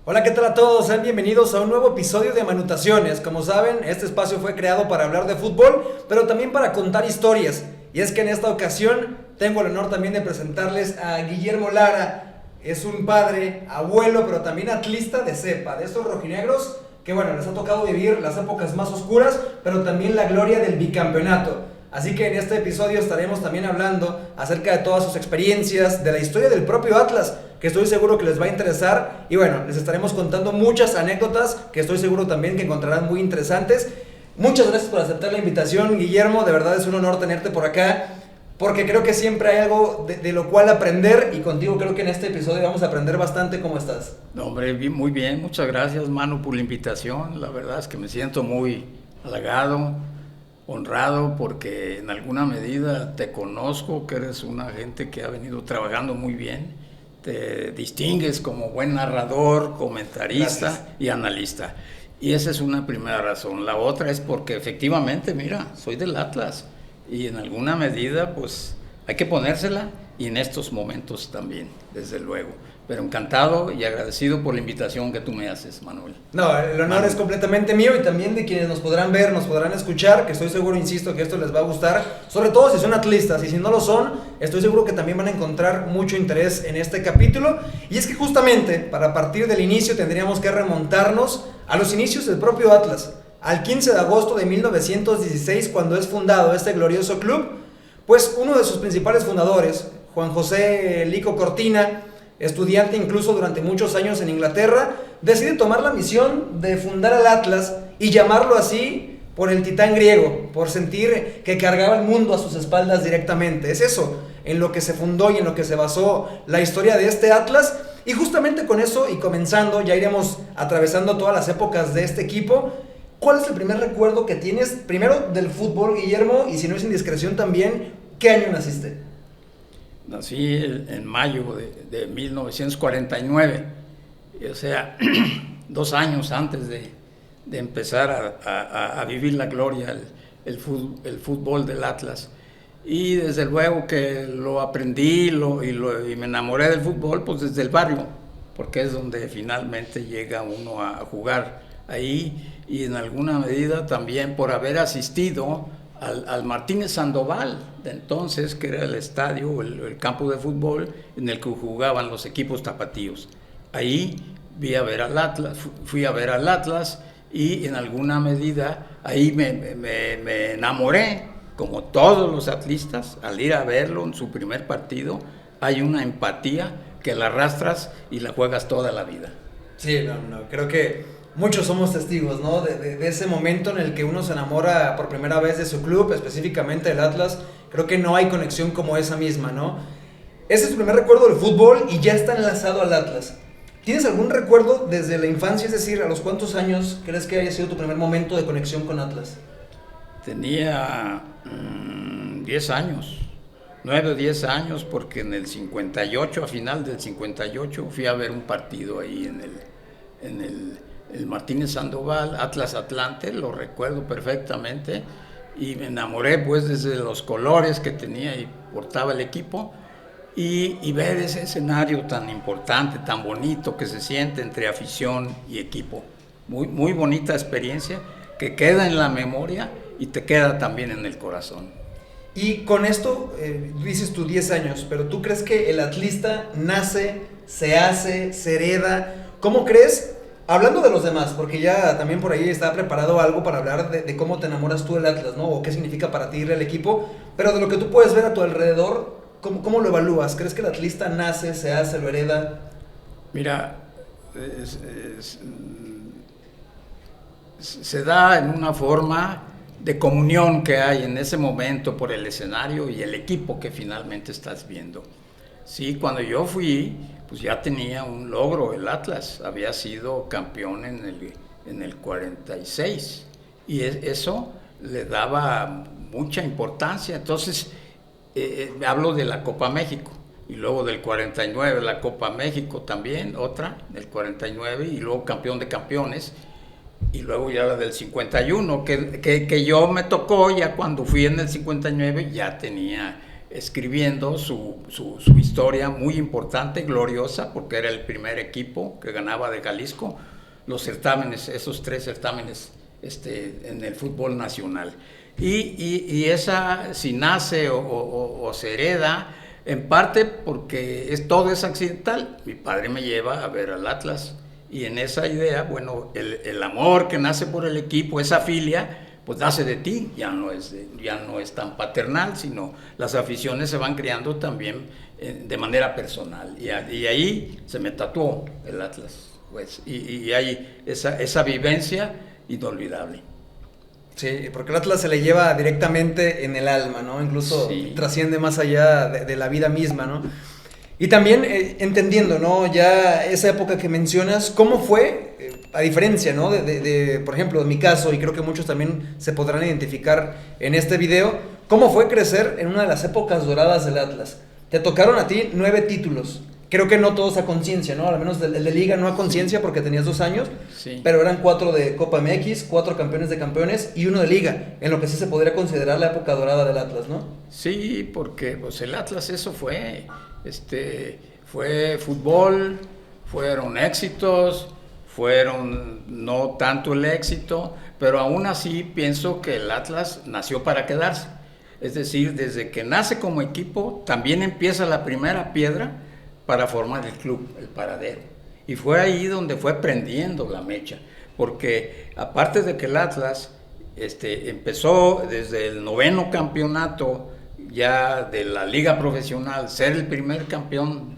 Hola, ¿qué tal a todos? Sean bienvenidos a un nuevo episodio de Manutaciones. Como saben, este espacio fue creado para hablar de fútbol, pero también para contar historias. Y es que en esta ocasión tengo el honor también de presentarles a Guillermo Lara. Es un padre, abuelo, pero también atlista de cepa, de estos rojinegros que, bueno, les ha tocado vivir las épocas más oscuras, pero también la gloria del bicampeonato. Así que en este episodio estaremos también hablando acerca de todas sus experiencias, de la historia del propio Atlas, que estoy seguro que les va a interesar. Y bueno, les estaremos contando muchas anécdotas que estoy seguro también que encontrarán muy interesantes. Muchas gracias por aceptar la invitación, Guillermo. De verdad es un honor tenerte por acá, porque creo que siempre hay algo de lo cual aprender. Y contigo creo que en este episodio vamos a aprender bastante. ¿Cómo estás? No, hombre, muy bien. Muchas gracias, Manu, por la invitación. La verdad es que me siento muy halagado, honrado, porque en alguna medida te conozco, que eres una gente que ha venido trabajando muy bien, te distingues como buen narrador, comentarista. Gracias. Y analista. Y esa es una primera razón. La otra es porque efectivamente, mira, soy del Atlas y en alguna medida pues hay que ponérsela, y en estos momentos también, desde luego. Pero encantado y agradecido por la invitación que tú me haces, Manuel. No, el honor es completamente mío y también de quienes nos podrán ver, nos podrán escuchar, que estoy seguro, insisto, que esto les va a gustar, sobre todo si son atlistas, y si no lo son, estoy seguro que también van a encontrar mucho interés en este capítulo. Y es que justamente, para partir del inicio, tendríamos que remontarnos a los inicios del propio Atlas, al 15 de agosto de 1916, cuando es fundado este glorioso club. Pues uno de sus principales fundadores, Juan José Lico Cortina, estudiante incluso durante muchos años en Inglaterra, decide tomar la misión de fundar al Atlas y llamarlo así por el titán griego, por sentir que cargaba el mundo a sus espaldas directamente. Es eso en lo que se fundó y en lo que se basó la historia de este Atlas. Y justamente con eso, y comenzando, ya iremos atravesando todas las épocas de este equipo. ¿Cuál es el primer recuerdo que tienes, primero del fútbol, Guillermo, y si no es indiscreción también, qué año naciste? Nací en mayo de 1949, o sea, 2 años antes de empezar a vivir la gloria, el fútbol del Atlas. Y desde luego que lo aprendí y me enamoré del fútbol pues desde el barrio, porque es donde finalmente llega uno a jugar ahí, y en alguna medida también por haber asistido al Martínez Sandoval de entonces, que era el estadio, el campo de fútbol en el que jugaban los equipos tapatíos. Ahí fui a ver al Atlas y en alguna medida ahí me enamoré, como todos los atlistas, al ir a verlo en su primer partido. Hay una empatía que la arrastras y la juegas toda la vida. Sí, creo que muchos somos testigos, ¿no? De ese momento en el que uno se enamora por primera vez de su club, específicamente del Atlas. Creo que no hay conexión como esa misma, ¿no? Ese es tu primer recuerdo del fútbol y ya está enlazado al Atlas. ¿Tienes algún recuerdo desde la infancia? Es decir, ¿a los cuántos años crees que haya sido tu primer momento de conexión con Atlas? Tenía 10 años, 9 o 10 años, porque en el 58, a final del 58, fui a ver un partido ahí en el Martínez Sandoval, Atlas Atlante, lo recuerdo perfectamente, y me enamoré pues desde los colores que tenía y portaba el equipo, y ver ese escenario tan importante, tan bonito que se siente entre afición y equipo. Muy, muy bonita experiencia que queda en la memoria y te queda también en el corazón. Y con esto, dices tú 10 años, pero ¿tú crees que el atlista nace, se hace, se hereda? ¿Cómo crees? Hablando de los demás, porque ya también por ahí está preparado algo para hablar de cómo te enamoras tú del Atlas, ¿no? O qué significa para ti ir al equipo, pero de lo que tú puedes ver a tu alrededor, ¿cómo lo evalúas? ¿Crees que el atlista nace, se hace, lo hereda? Mira, se da en una forma de comunión que hay en ese momento por el escenario y el equipo que finalmente estás viendo. Sí, cuando yo fui, pues ya tenía un logro el Atlas, había sido campeón en el 46, y eso le daba mucha importancia. Entonces, hablo de la Copa México, y luego del 49 la Copa México también, otra, del 49, y luego campeón de campeones, y luego ya la del 51, que yo me tocó ya cuando fui en el 59, ya tenía escribiendo su historia muy importante, gloriosa, porque era el primer equipo que ganaba de Jalisco los certámenes, esos 3 certámenes en el fútbol nacional. Y esa, si nace o se hereda, en parte porque todo es accidental. Mi padre me lleva a ver al Atlas, y en esa idea, bueno, el amor que nace por el equipo, esa filia, pues nace de ti, ya no es tan paternal, sino las aficiones se van creando también de manera personal. Y ahí se me tatuó el Atlas, pues, y hay esa vivencia inolvidable. Sí, porque el Atlas se le lleva directamente en el alma, ¿no? Incluso sí, trasciende más allá de la vida misma, ¿no? Y también entendiendo, ¿no? Ya esa época que mencionas, ¿cómo fue, a diferencia, ¿no? Por ejemplo, de mi caso, y creo que muchos también se podrán identificar en este video, ¿cómo fue crecer en una de las épocas doradas del Atlas? Te tocaron a ti 9 títulos. Creo que no todos a conciencia, ¿no? Al menos el de Liga no a conciencia porque tenías 2 años, sí, pero eran 4 de Copa MX, 4 campeones de campeones y 1 de Liga, en lo que sí se podría considerar la época dorada del Atlas, ¿no? Sí, porque pues el Atlas eso fue fútbol, fueron éxitos, fueron no tanto el éxito, pero aún así pienso que el Atlas nació para quedarse. Es decir, desde que nace como equipo, también empieza la primera piedra para formar el club, el paradero. Y fue ahí donde fue prendiendo la mecha, porque aparte de que el Atlas empezó desde el 9º campeonato ya de la liga profesional, ser el primer campeón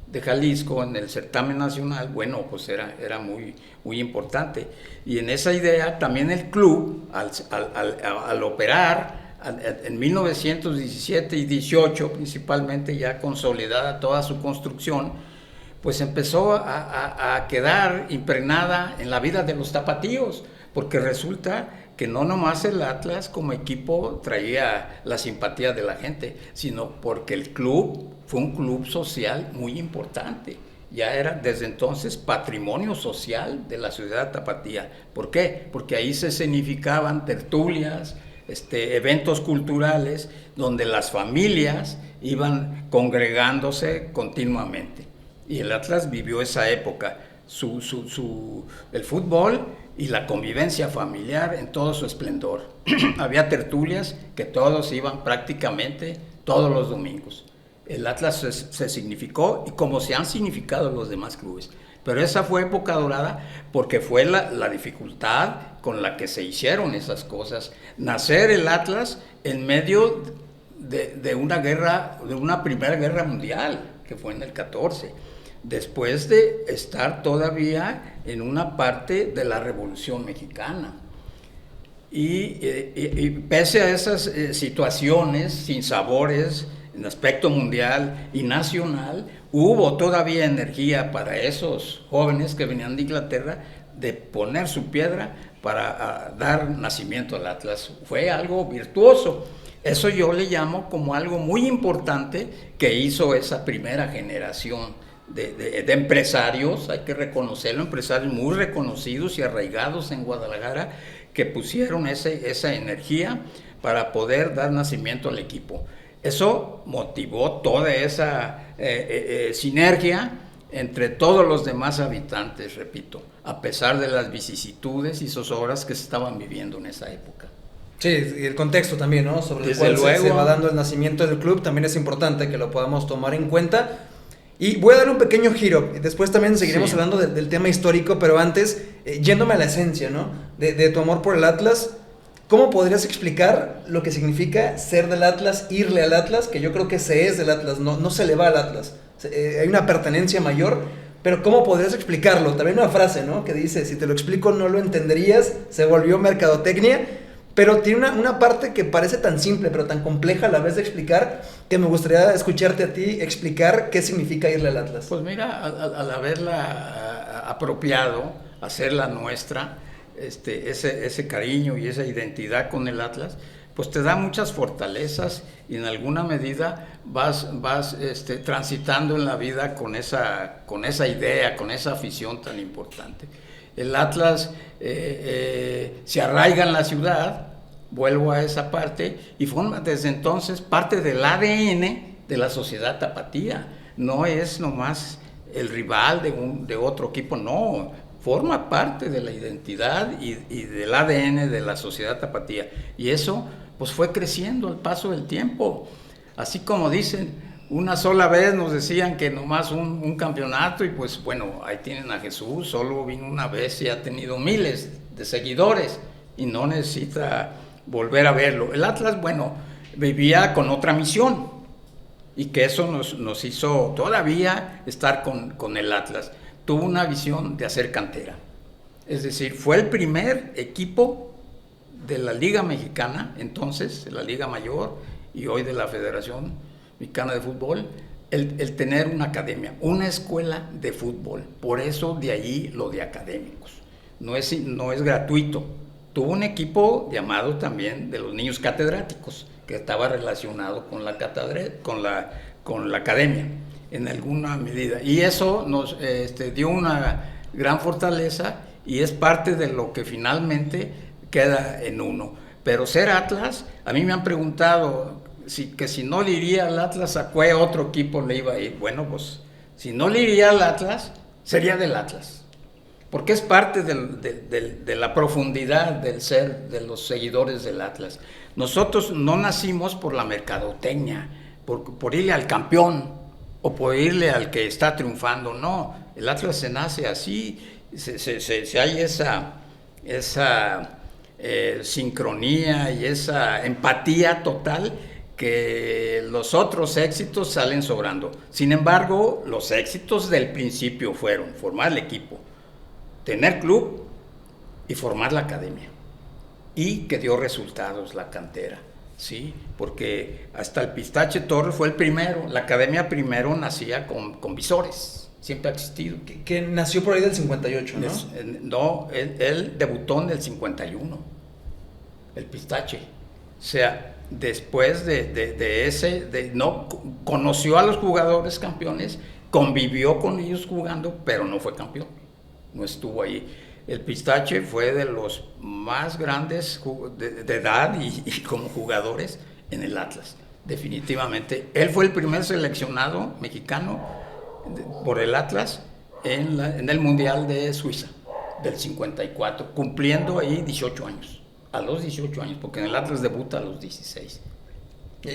de Jalisco en el certamen nacional, bueno, pues era muy, muy importante. Y en esa idea también el club, al operar, en 1917 y 18 principalmente, ya consolidada toda su construcción, pues empezó a quedar impregnada en la vida de los tapatíos, porque resulta que no nomás el Atlas como equipo traía la simpatía de la gente, sino porque el club fue un club social muy importante. Ya era desde entonces patrimonio social de la ciudad tapatía. ¿Por qué? Porque ahí se significaban tertulias, eventos culturales donde las familias iban congregándose continuamente. Y el Atlas vivió esa época, el fútbol y la convivencia familiar en todo su esplendor. Había tertulias que todos iban prácticamente todos los domingos. El Atlas se significó, y como se han significado los demás clubes. Pero esa fue época dorada porque fue la dificultad con la que se hicieron esas cosas. Nacer el Atlas en medio de una guerra, de una primera guerra mundial, que fue en el 14, después de estar todavía en una parte de la Revolución Mexicana. Y pese a esas situaciones sin sabores en aspecto mundial y nacional, hubo todavía energía para esos jóvenes que venían de Inglaterra de poner su piedra para dar nacimiento al Atlas. Fue algo virtuoso. Eso yo le llamo como algo muy importante que hizo esa primera generación de empresarios, hay que reconocerlo, empresarios muy reconocidos y arraigados en Guadalajara, que pusieron esa energía para poder dar nacimiento al equipo. Eso motivó toda esa sinergia entre todos los demás habitantes, repito, a pesar de las vicisitudes y zozobras que se estaban viviendo en esa época. Sí, y el contexto también, ¿no? Sobre el Desde cual se luego. va dando el nacimiento del club, también es importante que lo podamos tomar en cuenta. Y voy a dar un pequeño giro, después también seguiremos hablando del tema histórico, pero antes, yéndome a la esencia, ¿no? De tu amor por el Atlas, ¿cómo podrías explicar lo que significa ser del Atlas, irle al Atlas? Que yo creo que se es del Atlas, no se le va al Atlas. Hay una pertenencia mayor, pero ¿cómo podrías explicarlo? También una frase, ¿no? Que dice, si te lo explico no lo entenderías, se volvió mercadotecnia, pero tiene una parte que parece tan simple, pero tan compleja a la vez de explicar, que me gustaría escucharte a ti explicar qué significa irle al Atlas. Pues mira, al haberla apropiado, hacerla nuestra, ese cariño y esa identidad con el Atlas, pues te da muchas fortalezas y en alguna medida vas transitando en la vida con esa idea, con esa afición tan importante. El Atlas se arraiga en la ciudad vuelvo a esa parte y forma desde entonces parte del ADN de la sociedad tapatía. No es nomás el rival de otro equipo, no, forma parte de la identidad y del ADN de la sociedad tapatía. Y eso pues fue creciendo al paso del tiempo. Así como dicen, una sola vez nos decían que nomás un campeonato y pues bueno, ahí tienen a Jesús, solo vino una vez y ha tenido miles de seguidores y no necesita volver a verlo. El Atlas, bueno, vivía con otra misión y que eso nos hizo todavía estar con el Atlas. Tuvo una visión de hacer cantera. Es decir, fue el primer equipo de la Liga Mexicana, entonces, de la Liga Mayor y hoy de la Federación Mexicana de Fútbol, el tener una academia, una escuela de fútbol. Por eso de allí lo de académicos. No es gratuito. Tuvo un equipo llamado también de los niños catedráticos, que estaba relacionado con la academia en alguna medida. Y eso nos dio una gran fortaleza y es parte de lo que finalmente queda en uno. Pero ser Atlas, a mí me han preguntado que si no le iría al Atlas, ¿a qué otro equipo le iba a ir? Bueno, pues si no le iría al Atlas, sería del Atlas. Porque es parte de la profundidad del ser de los seguidores del Atlas. Nosotros no nacimos por la mercadotecnia, por irle al campeón o por irle al que está triunfando, no. El Atlas se nace así, se hay esa sincronía y esa empatía total que los otros éxitos salen sobrando. Sin embargo, los éxitos del principio fueron formar el equipo, tener club y formar la academia, y que dio resultados la cantera, ¿sí? Porque hasta el Pistache Torres fue el primero, la academia primero nacía con visores, siempre ha existido. Que nació por ahí del 58, ¿no? No, él debutó en el 51, el Pistache, o sea, después no conoció a los jugadores campeones, convivió con ellos jugando, pero no fue campeón. No estuvo ahí. El Pistache fue de los más grandes de edad y como jugadores en el Atlas, definitivamente. Él fue el primer seleccionado mexicano por el Atlas en el Mundial de Suiza del 54, cumpliendo ahí 18 años, a los 18 años, porque en el Atlas debuta a los 16.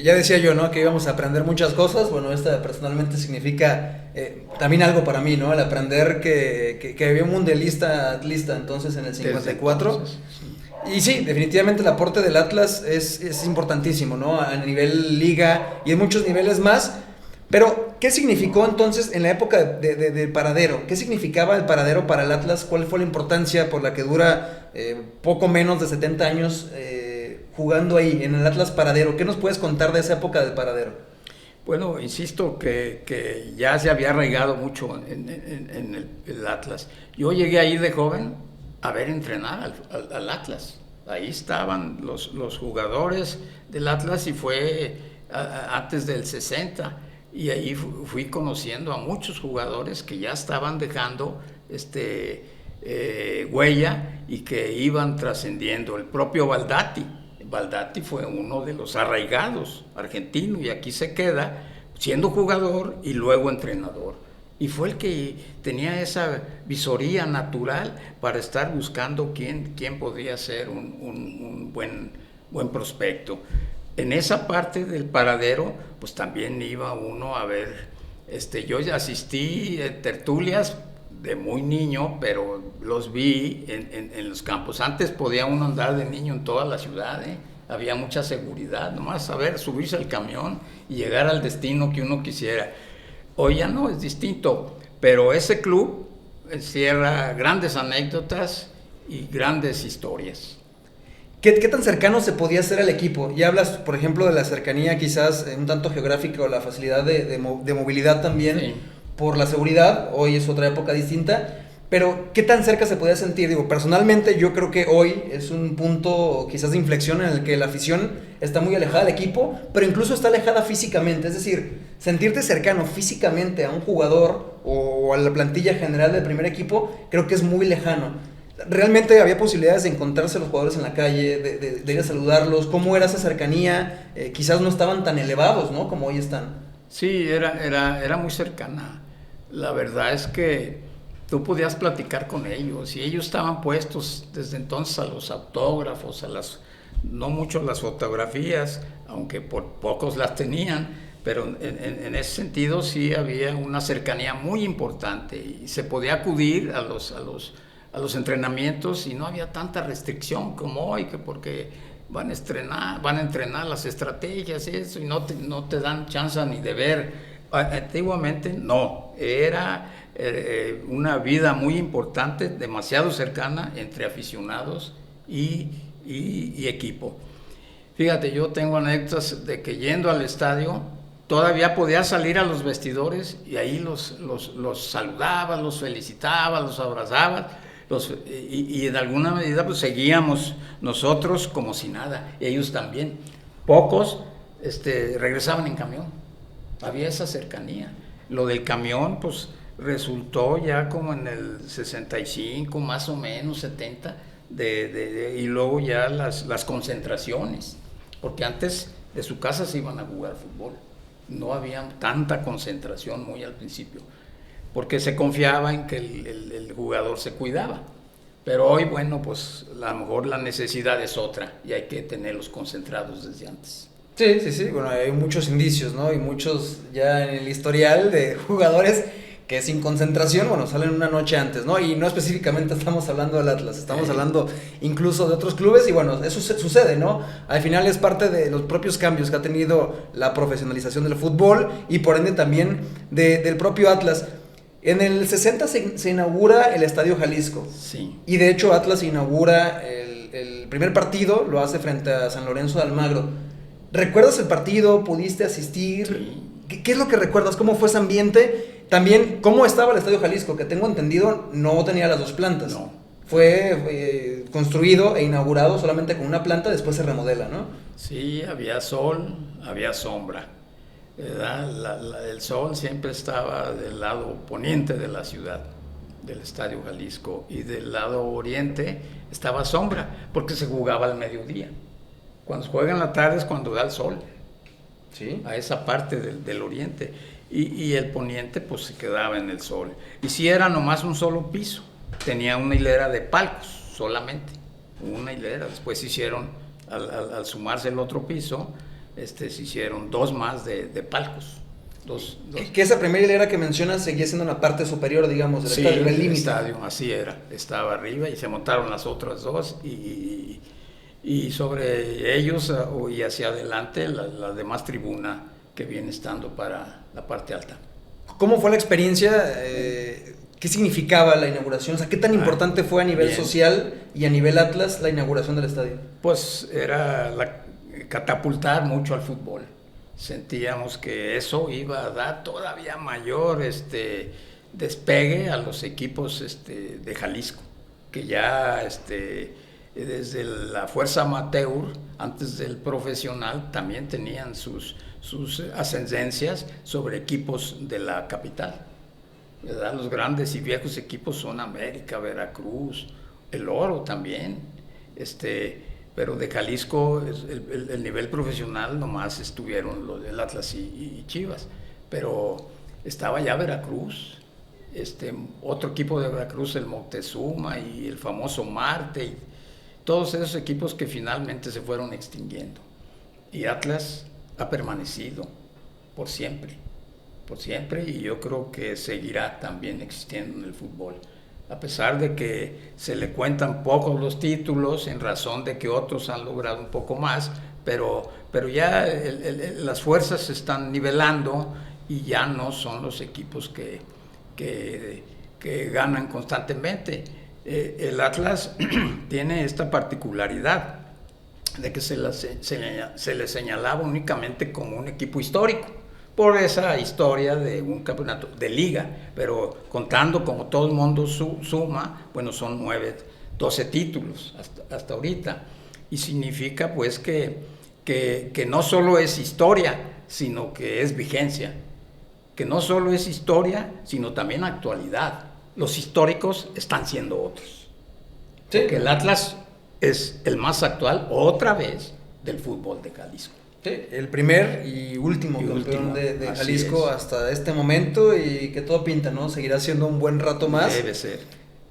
Ya decía yo, ¿no?, que íbamos a aprender muchas cosas. Bueno, esta personalmente significa también algo para mí, ¿no? El aprender que había un mundialista atlista entonces en el 54. Entonces, sí. Y sí, definitivamente el aporte del Atlas es importantísimo, ¿no? A nivel liga y en muchos niveles más. Pero, ¿qué significó entonces en la época de Paradero? ¿Qué significaba el Paradero para el Atlas? ¿Cuál fue la importancia por la que dura poco menos de 70 años jugando ahí, en el Atlas Paradero? ¿Qué nos puedes contar de esa época del Paradero? Bueno, insisto que ya se había arraigado mucho en el Atlas. Yo llegué ahí de joven a ver entrenar al Atlas. Ahí estaban los jugadores del Atlas y fue antes del 60. Y ahí fui conociendo a muchos jugadores que ya estaban dejando huella y que iban trascendiendo. El propio Baldatti fue uno de los arraigados argentinos y aquí se queda siendo jugador y luego entrenador. Y fue el que tenía esa visoría natural para estar buscando quién podía ser un buen prospecto. En esa parte del Paradero, pues también iba uno a ver, yo ya asistí a tertulias de muy niño, pero los vi en los campos. Antes podía uno andar de niño en toda la ciudad, había mucha seguridad, nomás saber subirse al camión y llegar al destino que uno quisiera. Hoy ya no, es distinto, pero ese club encierra grandes anécdotas y grandes historias. ¿Qué tan cercano se podía hacer al equipo? Ya hablas, por ejemplo, de la cercanía quizás un tanto geográfica o la facilidad de movilidad también, sí, por la seguridad. Hoy es otra época distinta, pero ¿qué tan cerca se podía sentir? Digo, personalmente yo creo que hoy es un punto quizás de inflexión en el que la afición está muy alejada del equipo, pero incluso está alejada físicamente. Es decir, sentirte cercano físicamente a un jugador o a la plantilla general del primer equipo, creo que es muy lejano. ¿realmente había posibilidades de encontrarse los jugadores en la calle, de ir a saludarlos? ¿Cómo era esa cercanía? Quizás no estaban tan elevados, ¿no? Como hoy están. Sí, era muy cercana. La verdad es que tú podías platicar con ellos y ellos estaban puestos desde entonces a los autógrafos, no mucho las fotografías, aunque por pocos las tenían, pero en ese sentido sí había una cercanía muy importante y se podía acudir a los entrenamientos y no había tanta restricción como hoy, que porque van a entrenar las estrategias y eso, y no te dan chance ni de ver. Antiguamente no, era una vida muy importante, demasiado cercana entre aficionados y equipo. Fíjate, yo tengo anécdotas de que yendo al estadio todavía podía salir a los vestidores y ahí los saludaba, los felicitaba, los abrazaba, y en alguna medida pues seguíamos nosotros como si nada, ellos también. Pocos regresaban en camión, había esa cercanía. Lo del camión pues resultó ya como en el 65, más o menos 70, y luego ya las concentraciones, porque antes de su casa se iban a jugar fútbol, no había tanta concentración muy al principio, porque se confiaba en que el jugador se cuidaba, pero hoy, bueno, pues a lo mejor la necesidad es otra y hay que tenerlos concentrados desde antes. Sí, bueno, hay muchos indicios, ¿no? Y muchos ya en el historial de jugadores que sin concentración, bueno, salen una noche antes, ¿no? Y no específicamente estamos hablando del Atlas, estamos hablando incluso de otros clubes y bueno, eso sucede, ¿no? Al final es parte de los propios cambios que ha tenido la profesionalización del fútbol y por ende también del propio Atlas. En el 60 se inaugura el Estadio Jalisco. Sí. Y de hecho Atlas inaugura el primer partido, lo hace frente a San Lorenzo de Almagro. ¿Recuerdas el partido? ¿Pudiste asistir? Sí. ¿Qué es lo que recuerdas? ¿Cómo fue ese ambiente? También, ¿cómo estaba el Estadio Jalisco? Que tengo entendido, no tenía las dos plantas. No. Fue construido e inaugurado solamente con una planta, después se remodela, ¿no? Sí, había sol, había sombra. El sol siempre estaba del lado poniente de la ciudad, del Estadio Jalisco, y del lado oriente estaba sombra, porque se jugaba al mediodía. Cuando se juega en la tarde es cuando da el sol, ¿sí? A esa parte del oriente, y el poniente pues se quedaba en el sol. Y si era nomás un solo piso, tenía una hilera de palcos solamente, una hilera. Después hicieron, al sumarse el otro piso, se hicieron dos más de palcos. Dos. Que esa primera hilera que mencionas seguía siendo la parte superior, digamos, del estadio, el límite. Estadio, así era, estaba arriba y se montaron las otras dos y sobre ellos y hacia adelante la demás tribuna que viene estando para la parte alta. ¿Cómo fue la experiencia? ¿Qué significaba la inauguración? O sea, ¿qué tan importante fue a nivel social y a nivel Atlas la inauguración del estadio? Pues era catapultar mucho al fútbol. Sentíamos que eso iba a dar todavía mayor despegue a los equipos de Jalisco, que ya desde la fuerza amateur, antes del profesional, también tenían sus ascendencias sobre equipos de la capital, ¿verdad? Los grandes y viejos equipos son América, Veracruz, el Oro también, pero de Jalisco el nivel profesional nomás estuvieron los del Atlas y Chivas, pero estaba ya Veracruz, otro equipo de Veracruz, el Moctezuma y el famoso Marte, y todos esos equipos que finalmente se fueron extinguiendo. Y Atlas ha permanecido por siempre, y yo creo que seguirá también existiendo en el fútbol, a pesar de que se le cuentan pocos los títulos en razón de que otros han logrado un poco más, pero ya las fuerzas se están nivelando y ya no son los equipos que ganan constantemente. El Atlas tiene esta particularidad de que se le señalaba únicamente como un equipo histórico por esa historia de un campeonato de liga, pero contando como todo el mundo suma, bueno, son 12 títulos hasta ahorita, y significa pues que no solo es historia, sino que es vigencia, que no solo es historia, sino también actualidad. Los históricos están siendo otros. Sí. Porque el Atlas es el más actual, otra vez, del fútbol de Jalisco. Sí, el primer y último campeón de Jalisco hasta este momento, y que todo pinta, ¿no? Seguirá siendo un buen rato más. Debe ser.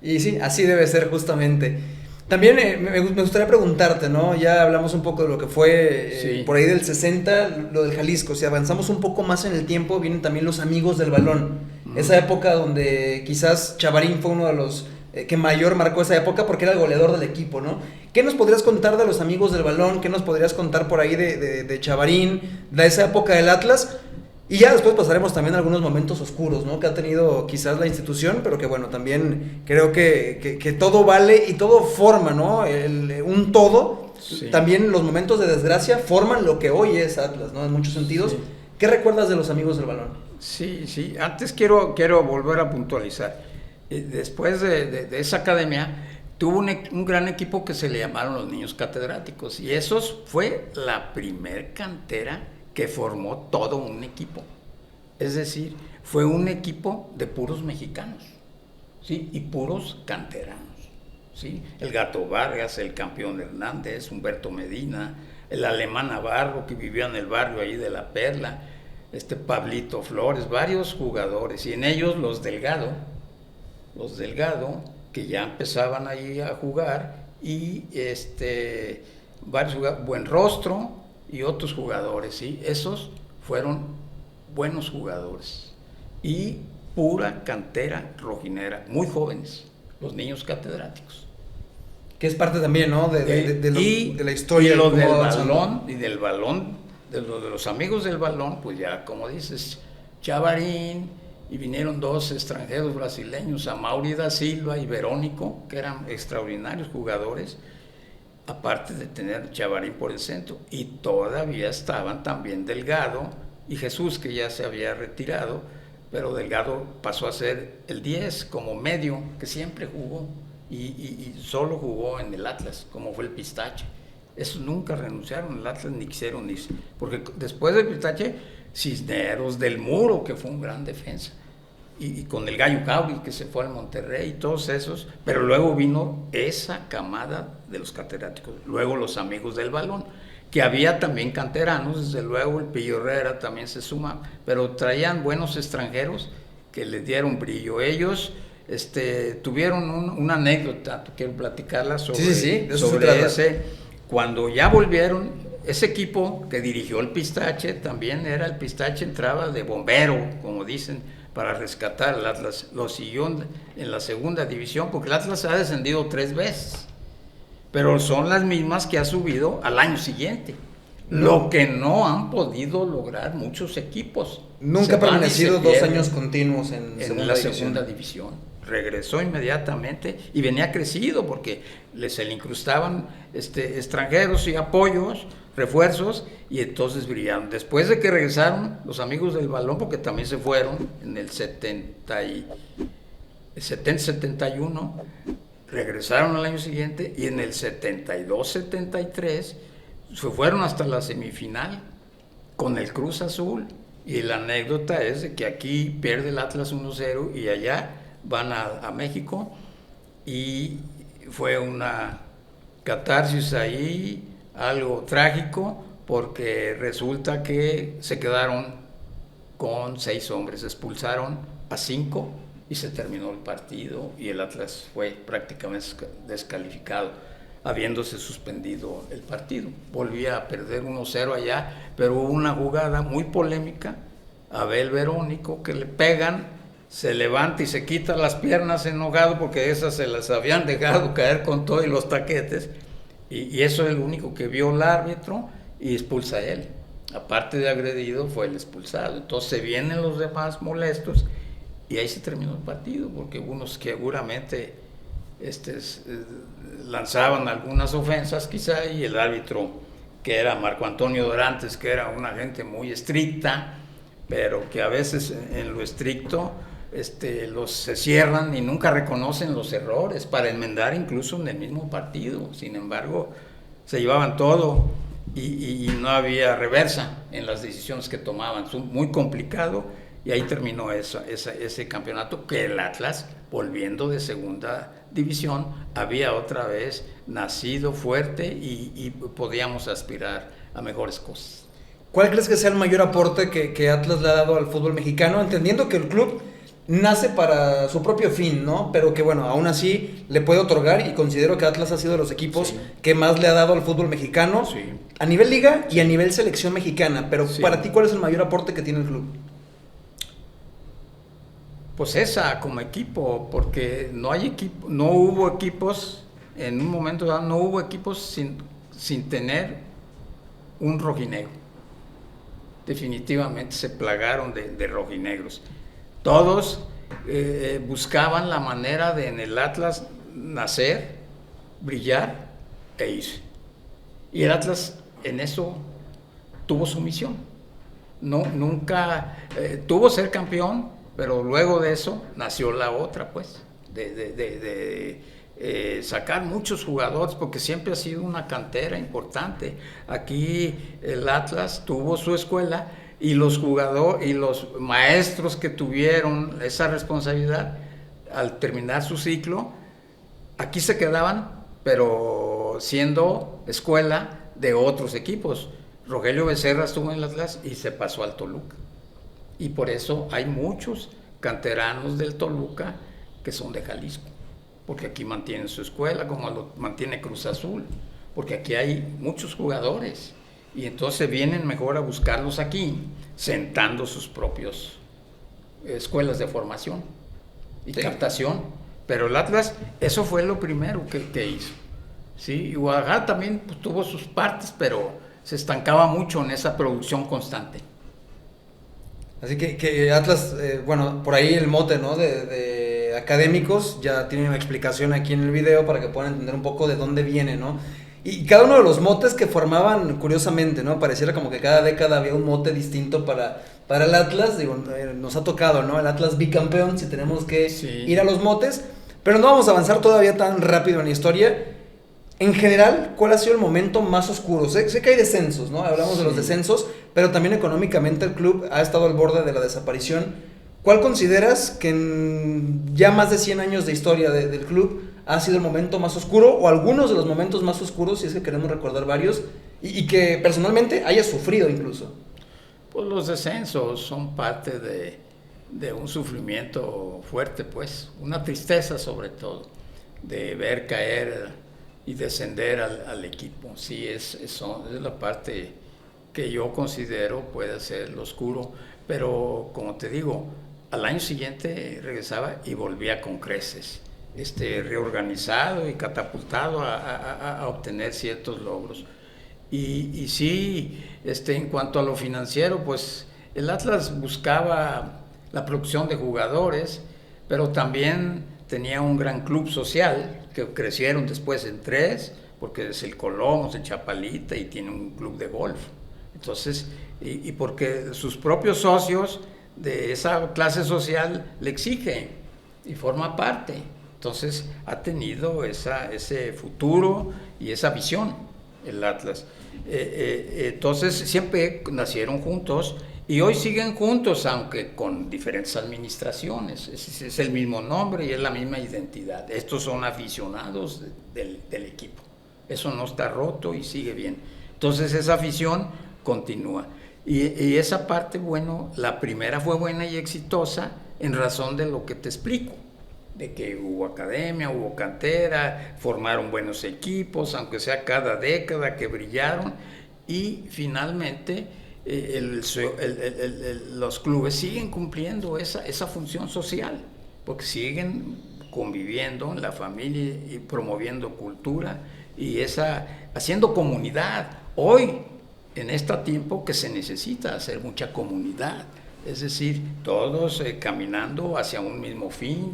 Y sí, así debe ser justamente. También me gustaría preguntarte, ¿no? Ya hablamos un poco de lo que fue por ahí del 60, lo del Jalisco. Si avanzamos un poco más en el tiempo, vienen también los amigos del balón. Esa época donde quizás Chavarín fue uno de los que mayor marcó esa época porque era el goleador del equipo, ¿no? ¿Qué nos podrías contar de los amigos del balón? ¿Qué nos podrías contar por ahí de Chavarín, de esa época del Atlas? Y ya después pasaremos también a algunos momentos oscuros, ¿no? Que ha tenido quizás la institución, pero que bueno, también creo que todo vale y todo forma, ¿no? Un todo. Sí. También los momentos de desgracia forman lo que hoy es Atlas, ¿no? En muchos sentidos. Sí. ¿Qué recuerdas de los amigos del balón? Sí. Antes quiero volver a puntualizar. Después de esa academia, tuvo un gran equipo que se le llamaron los Niños Catedráticos. Y esos fue la primer cantera que formó todo un equipo. Es decir, fue un equipo de puros mexicanos, ¿sí? Y puros canteranos, ¿sí? El Gato Vargas, el Campeón Hernández, Humberto Medina, el Alemán Navarro, que vivía en el barrio ahí de La Perla, Pablito Flores, varios jugadores, y en ellos los Delgado, que ya empezaban ahí a jugar, y varios jugadores, Buenrostro, y otros jugadores, ¿sí? Esos fueron buenos jugadores y pura cantera rojinera, muy jóvenes, los Niños Catedráticos. Que es parte también, ¿no? De la historia. Y lo del balón, de los amigos del balón, pues ya, como dices, Chavarín, y vinieron dos extranjeros brasileños, Amaury da Silva y Verónico, que eran extraordinarios jugadores, aparte de tener Chavarín por el centro, y todavía estaban también Delgado y Jesús, que ya se había retirado, pero Delgado pasó a ser el 10 como medio, que siempre jugó, y solo jugó en el Atlas, como fue el Pistache. Esos nunca renunciaron al Atlas, ni quisieron irse, porque después del Pistache, Cisneros, Del Muro, que fue un gran defensa, y con el Gallo Cauri, que se fue al Monterrey, y todos esos, pero luego vino esa camada de los catedráticos, luego los amigos del balón, que había también canteranos, desde luego el Pillo Herrera también se suma, pero traían buenos extranjeros que les dieron brillo. Ellos tuvieron una anécdota, quiero platicarla sobre, sobre ese, cuando ya volvieron, ese equipo que dirigió el Pistache, también era el Pistache, entraba de bombero, como dicen, para rescatar al Atlas. Lo siguió en la segunda división, porque el Atlas ha descendido 3 veces, pero son las mismas que ha subido al año siguiente, lo que no han podido lograr muchos equipos. Nunca ha permanecido 2 años continuos en la segunda división. Regresó inmediatamente y venía crecido porque se le incrustaban extranjeros y apoyos, refuerzos, y entonces brillaron. Después de que regresaron los amigos del balón, porque también se fueron en el 70-71, regresaron al año siguiente, y en el 72-73 se fueron hasta la semifinal con el Cruz Azul. Y la anécdota es de que aquí pierde el Atlas 1-0 y allá van a México, y fue una catarsis ahí, algo trágico, porque resulta que se quedaron con 6 hombres, expulsaron a 5 y se terminó el partido, y el Atlas fue prácticamente descalificado, habiéndose suspendido el partido. Volvía a perder 1-0 allá, pero hubo una jugada muy polémica, Abel Verónico, que le pegan, se levanta y se quita las piernas enojado porque esas se las habían dejado caer con todo y los taquetes, y eso es lo único que vio el árbitro, y expulsa a él. Aparte de agredido, fue el expulsado. Entonces se vienen los demás molestos, y ahí se terminó el partido, porque unos que seguramente lanzaban algunas ofensas quizá, y el árbitro, que era Marco Antonio Dorantes, que era una gente muy estricta, pero que a veces en lo estricto los se cierran y nunca reconocen los errores para enmendar incluso en el mismo partido. Sin embargo, se llevaban todo, y no había reversa en las decisiones que tomaban. Muy complicado, y ahí terminó ese campeonato, que el Atlas, volviendo de segunda división, había otra vez nacido fuerte y podíamos aspirar a mejores cosas. ¿Cuál crees que sea el mayor aporte que Atlas le ha dado al fútbol mexicano? Entendiendo que el club nace para su propio fin, ¿no? Pero que bueno, aún así le puede otorgar, y considero que Atlas ha sido de los equipos que más le ha dado al fútbol mexicano, a nivel liga y a nivel selección mexicana. Pero para ti, ¿cuál es el mayor aporte que tiene el club? Pues esa como equipo, porque no hubo equipos, en un momento dado no hubo equipos sin tener un rojinegro. Definitivamente se plagaron de rojinegros. Todos buscaban la manera de en el Atlas nacer, brillar e irse. Y el Atlas en eso tuvo su misión. Nunca tuvo ser campeón, pero luego de eso nació la otra, pues, de sacar muchos jugadores, porque siempre ha sido una cantera importante. Aquí el Atlas tuvo su escuela, y los jugadores y los maestros que tuvieron esa responsabilidad, al terminar su ciclo, aquí se quedaban, pero siendo escuela de otros equipos. Rogelio Becerra estuvo en el Atlas y se pasó al Toluca. Y por eso hay muchos canteranos del Toluca que son de Jalisco, porque aquí mantienen su escuela, como lo mantiene Cruz Azul, porque aquí hay muchos jugadores. Y entonces vienen mejor a buscarlos aquí, sentando sus propios escuelas de formación y captación. Pero el Atlas, eso fue lo primero que hizo. ¿Sí? Y Guadalajara también pues, tuvo sus partes, pero se estancaba mucho en esa producción constante. Así que Atlas, bueno, por ahí el mote, ¿no? De académicos, ya tienen una explicación aquí en el video para que puedan entender un poco de dónde viene, ¿no? Y cada uno de los motes que formaban, curiosamente, ¿no? Pareciera como que cada década había un mote distinto para el Atlas. Digo, nos ha tocado, ¿no? El Atlas bicampeón, si tenemos que ir a los motes. Pero no vamos a avanzar todavía tan rápido en la historia. En general, ¿cuál ha sido el momento más oscuro? Sé que hay descensos, ¿no? Hablamos de los descensos, pero también económicamente el club ha estado al borde de la desaparición. ¿Cuál consideras que en ya más de 100 años de historia del club ha sido el momento más oscuro, o algunos de los momentos más oscuros, si es que queremos recordar varios, y que personalmente haya sufrido incluso? Pues los descensos son parte de un sufrimiento fuerte, pues, una tristeza sobre todo, de ver caer y descender al equipo. Sí, es la parte que yo considero puede ser lo oscuro, pero como te digo, al año siguiente regresaba y volvía con creces. Reorganizado y catapultado a obtener ciertos logros. Y sí, en cuanto a lo financiero, pues el Atlas buscaba la producción de jugadores, pero también tenía un gran club social, que crecieron después en 3, porque es el Colón, es el Chapalita, y tiene un club de golf. Entonces, y porque sus propios socios de esa clase social le exigen y forma parte. Entonces ha tenido ese futuro y esa visión el Atlas. Entonces siempre nacieron juntos y hoy siguen juntos, aunque con diferentes administraciones. Es el mismo nombre y es la misma identidad. Estos son aficionados del equipo. Eso no está roto y sigue bien. Entonces esa afición continúa. Y esa parte, bueno, la primera fue buena y exitosa en razón de lo que te explico, de que hubo academia, hubo cantera, formaron buenos equipos, aunque sea cada década que brillaron, y finalmente los clubes siguen cumpliendo esa función social, porque siguen conviviendo en la familia y promoviendo cultura y haciendo comunidad. Hoy, en este tiempo que se necesita hacer mucha comunidad, es decir, todos caminando hacia un mismo fin,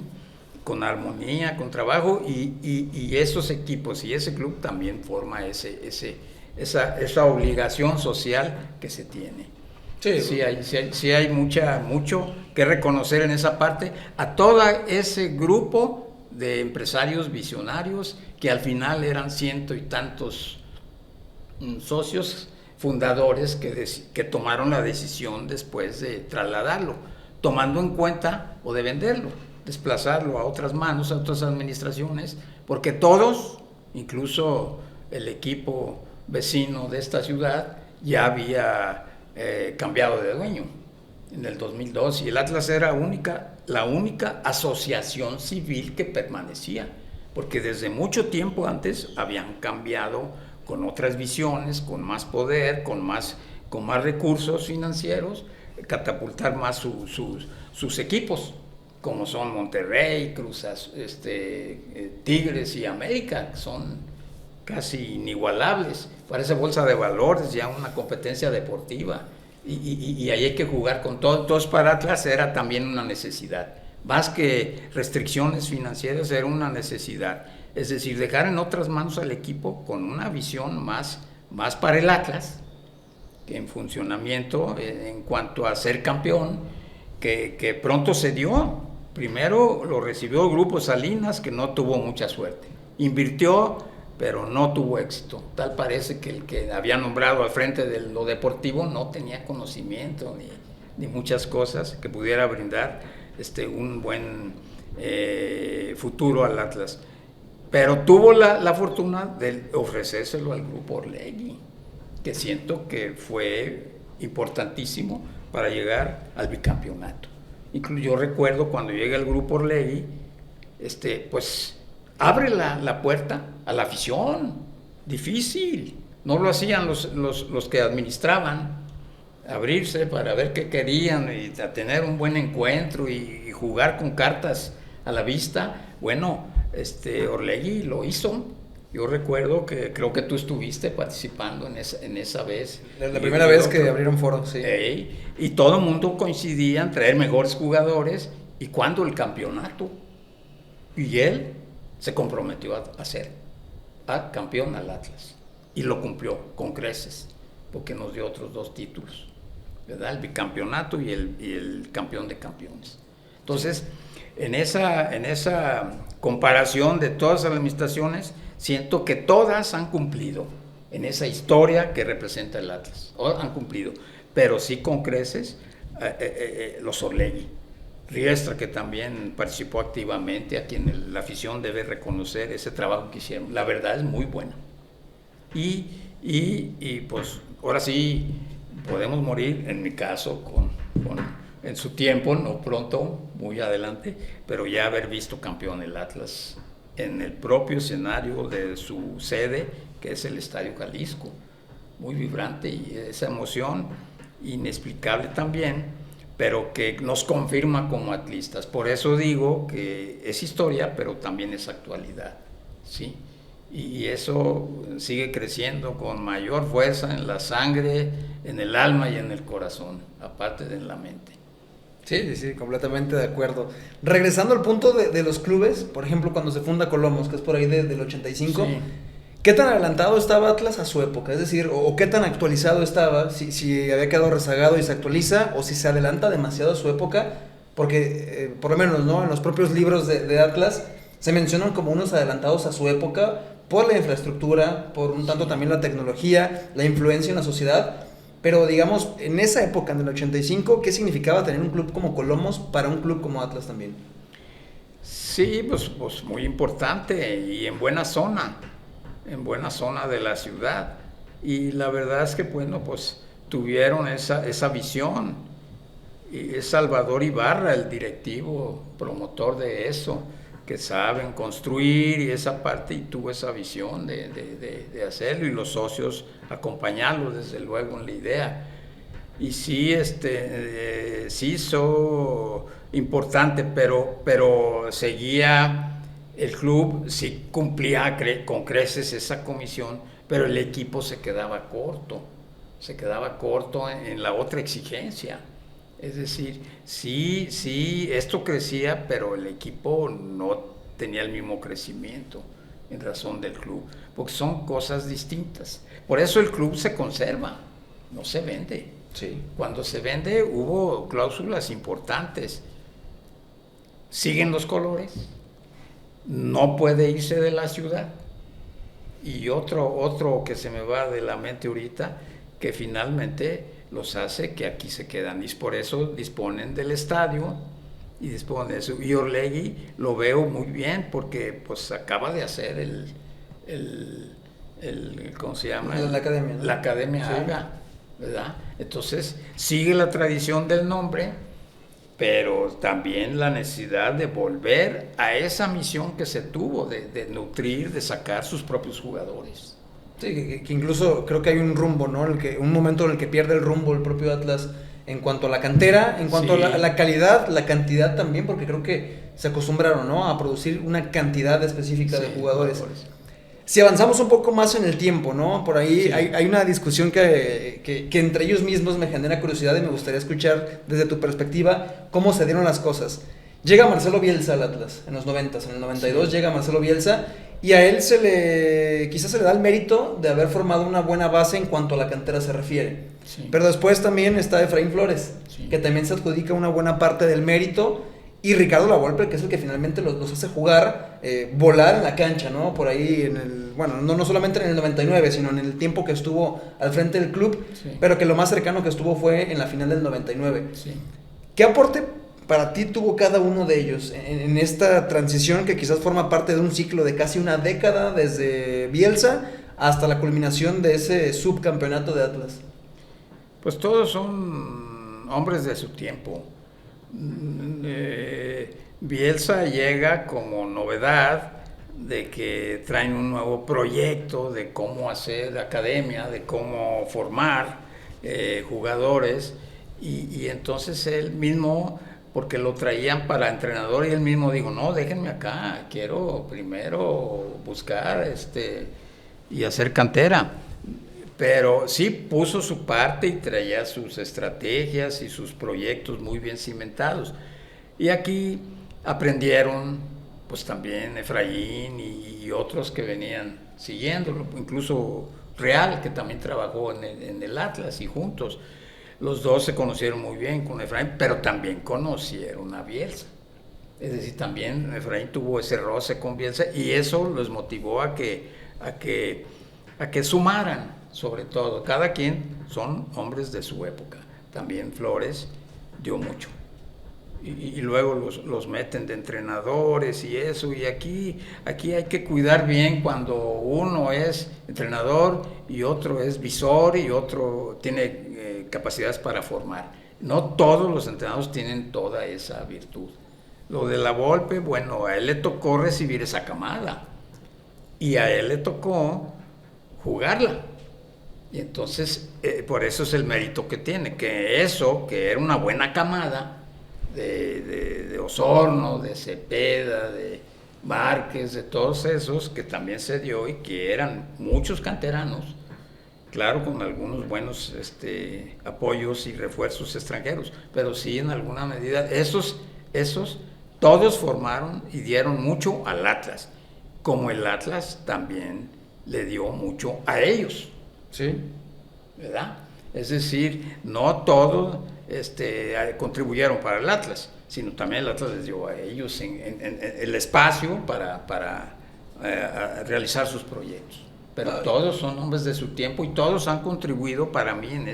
con armonía, con trabajo, y esos equipos y ese club también forma esa obligación social que se tiene. Sí hay mucho que reconocer en esa parte a todo ese grupo de empresarios visionarios que al final eran 100 y tantos socios fundadores que tomaron la decisión después de trasladarlo. tomando en cuenta o de venderlo, desplazarlo a otras manos, a otras administraciones, porque todos, incluso el equipo vecino de esta ciudad, ya había cambiado de dueño en el 2002 y el Atlas era la única asociación civil que permanecía, porque desde mucho tiempo antes habían cambiado con otras visiones, con más poder, con más recursos financieros, catapultar más sus equipos, como son Monterrey, Tigres y América, que son casi inigualables. Parece bolsa de valores, ya una competencia deportiva. Y ahí hay que jugar con todo. Entonces para Atlas era también una necesidad. Más que restricciones financieras, era una necesidad. Es decir, dejar en otras manos al equipo con una visión más para el Atlas, que en funcionamiento en cuanto a ser campeón, que pronto se dio. Primero lo recibió el Grupo Salinas, que no tuvo mucha suerte. Invirtió, pero no tuvo éxito. Tal parece que el que había nombrado al frente de lo deportivo no tenía conocimiento ni muchas cosas que pudiera brindar un buen futuro al Atlas. Pero tuvo la fortuna de ofrecérselo al Grupo Orlegui, que siento que fue importantísimo para llegar al bicampeonato. Incluso yo recuerdo cuando llega el Grupo Orlegui, pues abre la puerta a la afición. Difícil, no lo hacían los que administraban, abrirse para ver qué querían y tener un buen encuentro y jugar con cartas a la vista. Bueno, Orlegui lo hizo. Yo recuerdo que creo que tú estuviste participando en esa vez. La primera vez que abrieron foro, sí. Y todo el mundo coincidía en traer mejores jugadores. ¿Y cuándo el campeonato? Y él se comprometió a ser campeón al Atlas. Y lo cumplió con creces, porque nos dio otros 2 títulos, ¿verdad? El bicampeonato y el campeón de campeones. Entonces, en esa comparación de todas las administraciones, siento que todas han cumplido en esa historia que representa el Atlas. Han cumplido, pero sí con creces los Orlegui. Riestra, que también participó activamente, a quien la afición debe reconocer ese trabajo que hicieron. La verdad es muy buena. Y pues ahora sí podemos morir, en mi caso, en su tiempo, no pronto, muy adelante, pero ya haber visto campeón el Atlas en el propio escenario de su sede, que es el Estadio Jalisco. Muy vibrante y esa emoción inexplicable también, pero que nos confirma como atlistas. Por eso digo que es historia, pero también es actualidad, ¿sí? Y eso sigue creciendo con mayor fuerza en la sangre, en el alma y en el corazón, aparte de en la mente. Sí, completamente de acuerdo. Regresando al punto de los clubes, por ejemplo, cuando se funda Colomos, que es por ahí del 85, sí. ¿Qué tan adelantado estaba Atlas a su época? Es decir, o qué tan actualizado estaba, si había quedado rezagado y se actualiza, o si se adelanta demasiado a su época, porque por lo menos, ¿no?, en los propios libros de Atlas se mencionan como unos adelantados a su época por la infraestructura, por un tanto también la tecnología, la influencia en la sociedad. Pero digamos, en esa época, en el 85, ¿qué significaba tener un club como Colomos para un club como Atlas también? Sí, pues muy importante y en buena zona de la ciudad. Y la verdad es que, bueno, pues tuvieron esa visión. Y es Salvador Ibarra, el directivo promotor de eso, que saben construir y esa parte, y tuvo esa visión de hacerlo, y los socios acompañarlo desde luego en la idea. Y sí, sí hizo importante, pero seguía el club, sí cumplía con creces esa comisión, pero el equipo se quedaba corto en la otra exigencia. Es decir, sí, esto crecía, pero el equipo no tenía el mismo crecimiento en razón del club, porque son cosas distintas. Por eso el club se conserva, no se vende. Sí. Cuando se vende hubo cláusulas importantes. Siguen los colores, no puede irse de la ciudad. Y otro que se me va de la mente ahorita, que finalmente los hace que aquí se quedan, y por eso disponen del estadio y disponen de eso. Y Orlegui lo veo muy bien porque pues acaba de hacer ¿cómo se llama? La academia, ¿no? La Academia Haga, ¿verdad? Entonces sigue la tradición del nombre, pero también la necesidad de volver a esa misión que se tuvo de nutrir, de sacar sus propios jugadores. Sí, que incluso creo que hay un rumbo, ¿no? Un momento en el que pierde el rumbo el propio Atlas en cuanto a la cantera, en cuanto a la calidad, la cantidad también, porque creo que se acostumbraron, ¿no?, a producir una cantidad específica de jugadores. Si avanzamos un poco más en el tiempo, ¿no? Por ahí hay una discusión que entre ellos mismos me genera curiosidad y me gustaría escuchar desde tu perspectiva cómo se dieron las cosas. Llega Marcelo Bielsa al Atlas en los 90s, en el 92 llega Marcelo Bielsa y a él quizás se le da el mérito de haber formado una buena base en cuanto a la cantera se refiere. Sí. Pero después también está Efraín Flores, que también se adjudica una buena parte del mérito, y Ricardo Lavolpe, que es el que finalmente los hace jugar, volar en la cancha, ¿no? Por ahí, no solamente en el 99, sino en el tiempo que estuvo al frente del club, pero que lo más cercano que estuvo fue en la final del 99. Sí. ¿Qué aporte para ti tuvo cada uno de ellos en esta transición que quizás forma parte de un ciclo de casi una década, desde Bielsa hasta la culminación de ese subcampeonato de Atlas? Pues todos son hombres de su tiempo. Bielsa llega como novedad de que traen un nuevo proyecto de cómo hacer academia, de cómo formar jugadores, y entonces él mismo, porque lo traían para entrenador, y él mismo dijo, no, déjenme acá, quiero primero buscar y hacer cantera. Pero sí puso su parte y traía sus estrategias y sus proyectos muy bien cimentados. Y aquí aprendieron pues también Efraín y otros que venían siguiéndolo, incluso Real, que también trabajó en el Atlas, y juntos. Los dos se conocieron muy bien con Efraín, pero también conocieron a Bielsa. Es decir, también Efraín tuvo ese roce con Bielsa, y eso los motivó a que sumaran. Sobre todo, cada quien son hombres de su época. También Flores dio mucho. Y luego los meten de entrenadores y eso. Y aquí hay que cuidar bien cuando uno es entrenador y otro es visor y otro tiene capacidades para formar. No todos los entrenadores tienen toda esa virtud. Lo de Lavolpe, bueno, a él le tocó recibir esa camada. Y a él le tocó jugarla. Y entonces, por eso es el mérito que tiene, que era una buena camada de Osorno, de Cepeda, de Márquez, de todos esos, que también se dio, y que eran muchos canteranos, claro, con algunos buenos apoyos y refuerzos extranjeros, pero sí en alguna medida, esos todos formaron y dieron mucho al Atlas, como el Atlas también le dio mucho a ellos. Sí. ¿Verdad? Es decir, no todos contribuyeron para el Atlas, sino también el Atlas les dio a ellos el espacio para realizar sus proyectos. Pero todos son hombres de su tiempo y todos han contribuido para mí en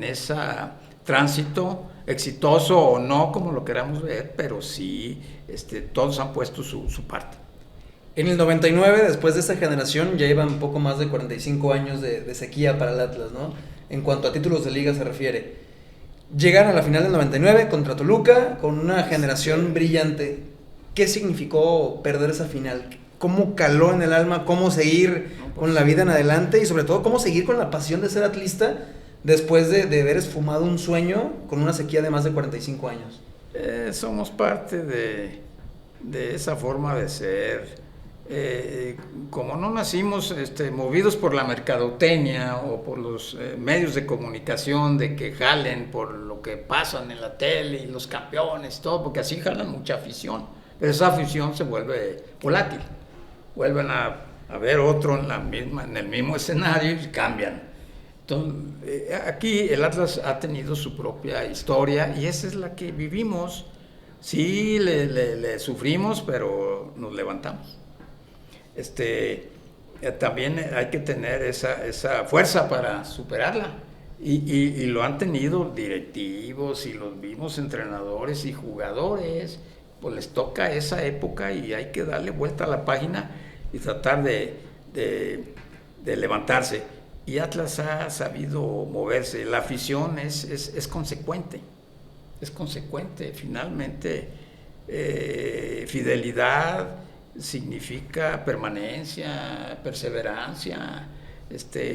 esa tránsito, exitoso o no, como lo queramos ver, pero sí todos han puesto su parte. En el 99, después de esta generación, ya iban un poco más de 45 años de sequía para el Atlas, ¿no? En cuanto a títulos de liga se refiere. Llegan a la final del 99 contra Toluca con una generación brillante. ¿Qué significó perder esa final? ¿Cómo caló en el alma? ¿Cómo seguir con la vida en adelante? Y sobre todo, ¿cómo seguir con la pasión de ser atlista después de haber esfumado un sueño con una sequía de más de 45 años? Somos parte de esa forma de ser. Como no nacimos movidos por la mercadotecnia o por los medios de comunicación de que jalen por lo que pasan en la tele y los campeones, todo, porque así jalan mucha afición, pero esa afición se vuelve volátil, vuelven a ver otro en el mismo escenario y cambian. Entonces, aquí el Atlas ha tenido su propia historia y esa es la que vivimos. Sí, le sufrimos, pero nos levantamos. También hay que tener esa fuerza para superarla. Y lo han tenido directivos y los mismos entrenadores y jugadores. Pues les toca esa época y hay que darle vuelta a la página y tratar de levantarse. Y Atlas ha sabido moverse. La afición es consecuente. Es consecuente. Finalmente, fidelidad significa permanencia, perseverancia.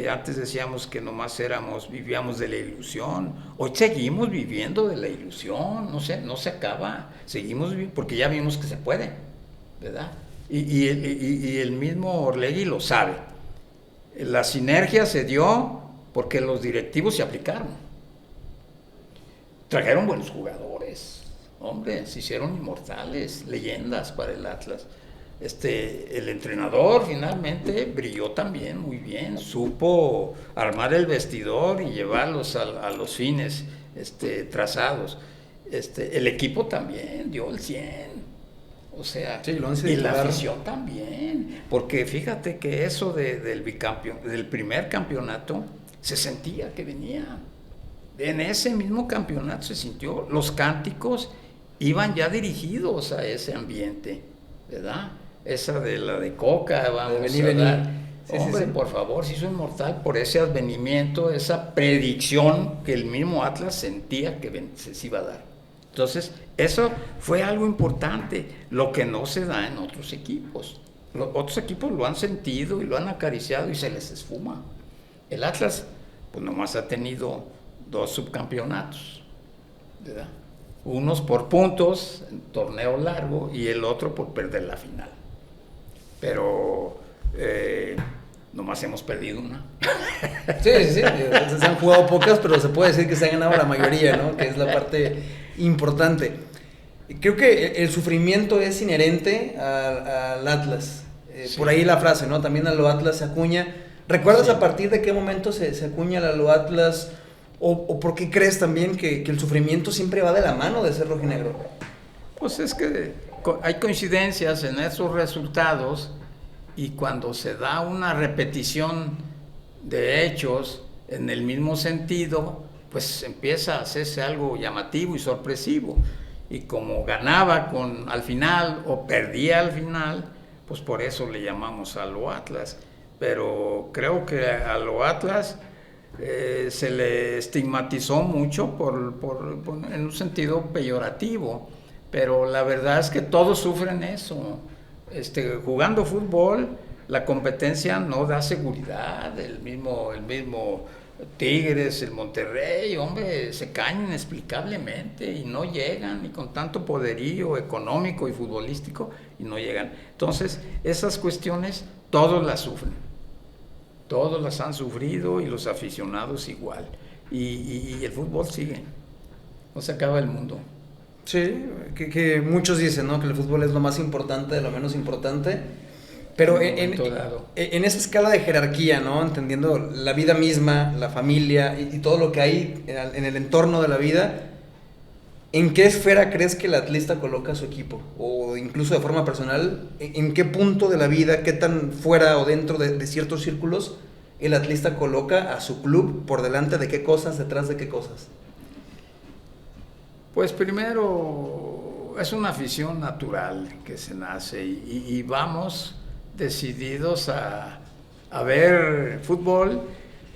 Antes decíamos que nomás vivíamos de la ilusión. Hoy seguimos viviendo de la ilusión, no se acaba. Seguimos porque ya vimos que se puede, ¿verdad? Y el mismo Orlegui lo sabe. La sinergia se dio porque los directivos se aplicaron. Trajeron buenos jugadores, hombre, se hicieron inmortales, leyendas para el Atlas. El entrenador finalmente brilló también muy bien, supo armar el vestidor y llevarlos a los fines trazados. El equipo también dio el 100, o sea, sí, y la afición también, porque fíjate que eso del primer campeonato se sentía que venía. En ese mismo campeonato se sintió, los cánticos iban ya dirigidos a ese ambiente, ¿verdad? Esa de la de Coca, vamos a dar. Sí, hombre, sí. Por favor, se hizo inmortal por ese advenimiento, esa predicción que el mismo Atlas sentía que se iba a dar. Entonces, eso fue algo importante, lo que no se da en otros equipos. Los otros equipos lo han sentido y lo han acariciado y se les esfuma. El Atlas, pues nomás ha tenido 2 subcampeonatos, ¿verdad? Unos por puntos, en torneo largo, y el otro por perder la final. Pero nomás hemos perdido una. Sí. Se han jugado pocas, pero se puede decir que se ha ganado la mayoría, ¿no? Que es la parte importante. Creo que el sufrimiento es inherente al Atlas. Sí. Por ahí la frase, ¿no? También a lo Atlas se acuña. ¿Recuerdas a partir de qué momento se acuña a lo Atlas? ¿O por qué crees también que el sufrimiento siempre va de la mano de ser rojinegro? Pues es que hay coincidencias en esos resultados y cuando se da una repetición de hechos en el mismo sentido, pues empieza a hacerse algo llamativo y sorpresivo. Y como ganaba al final o perdía al final, pues por eso le llamamos a lo Atlas. Pero creo que a lo Atlas se le estigmatizó mucho en un sentido peyorativo, pero la verdad es que todos sufren eso. Jugando fútbol, la competencia no da seguridad. El mismo Tigres, el Monterrey, hombre, se caen inexplicablemente y no llegan, y con tanto poderío económico y futbolístico, y no llegan. Entonces, esas cuestiones todos las sufren. Todos las han sufrido y los aficionados igual. Y el fútbol sigue. No se acaba el mundo. Sí, que muchos dicen, ¿no? Que el fútbol es lo más importante de lo menos importante. Pero en esa escala de jerarquía, ¿no? Entendiendo la vida misma, la familia y todo lo que hay en el entorno de la vida, ¿en qué esfera crees que el atlista coloca a su equipo? O incluso de forma personal, ¿en qué punto de la vida, qué tan fuera o dentro de ciertos círculos el atlista coloca a su club por delante de qué cosas, detrás de qué cosas? Pues primero, es una afición natural que se nace y vamos decididos a ver fútbol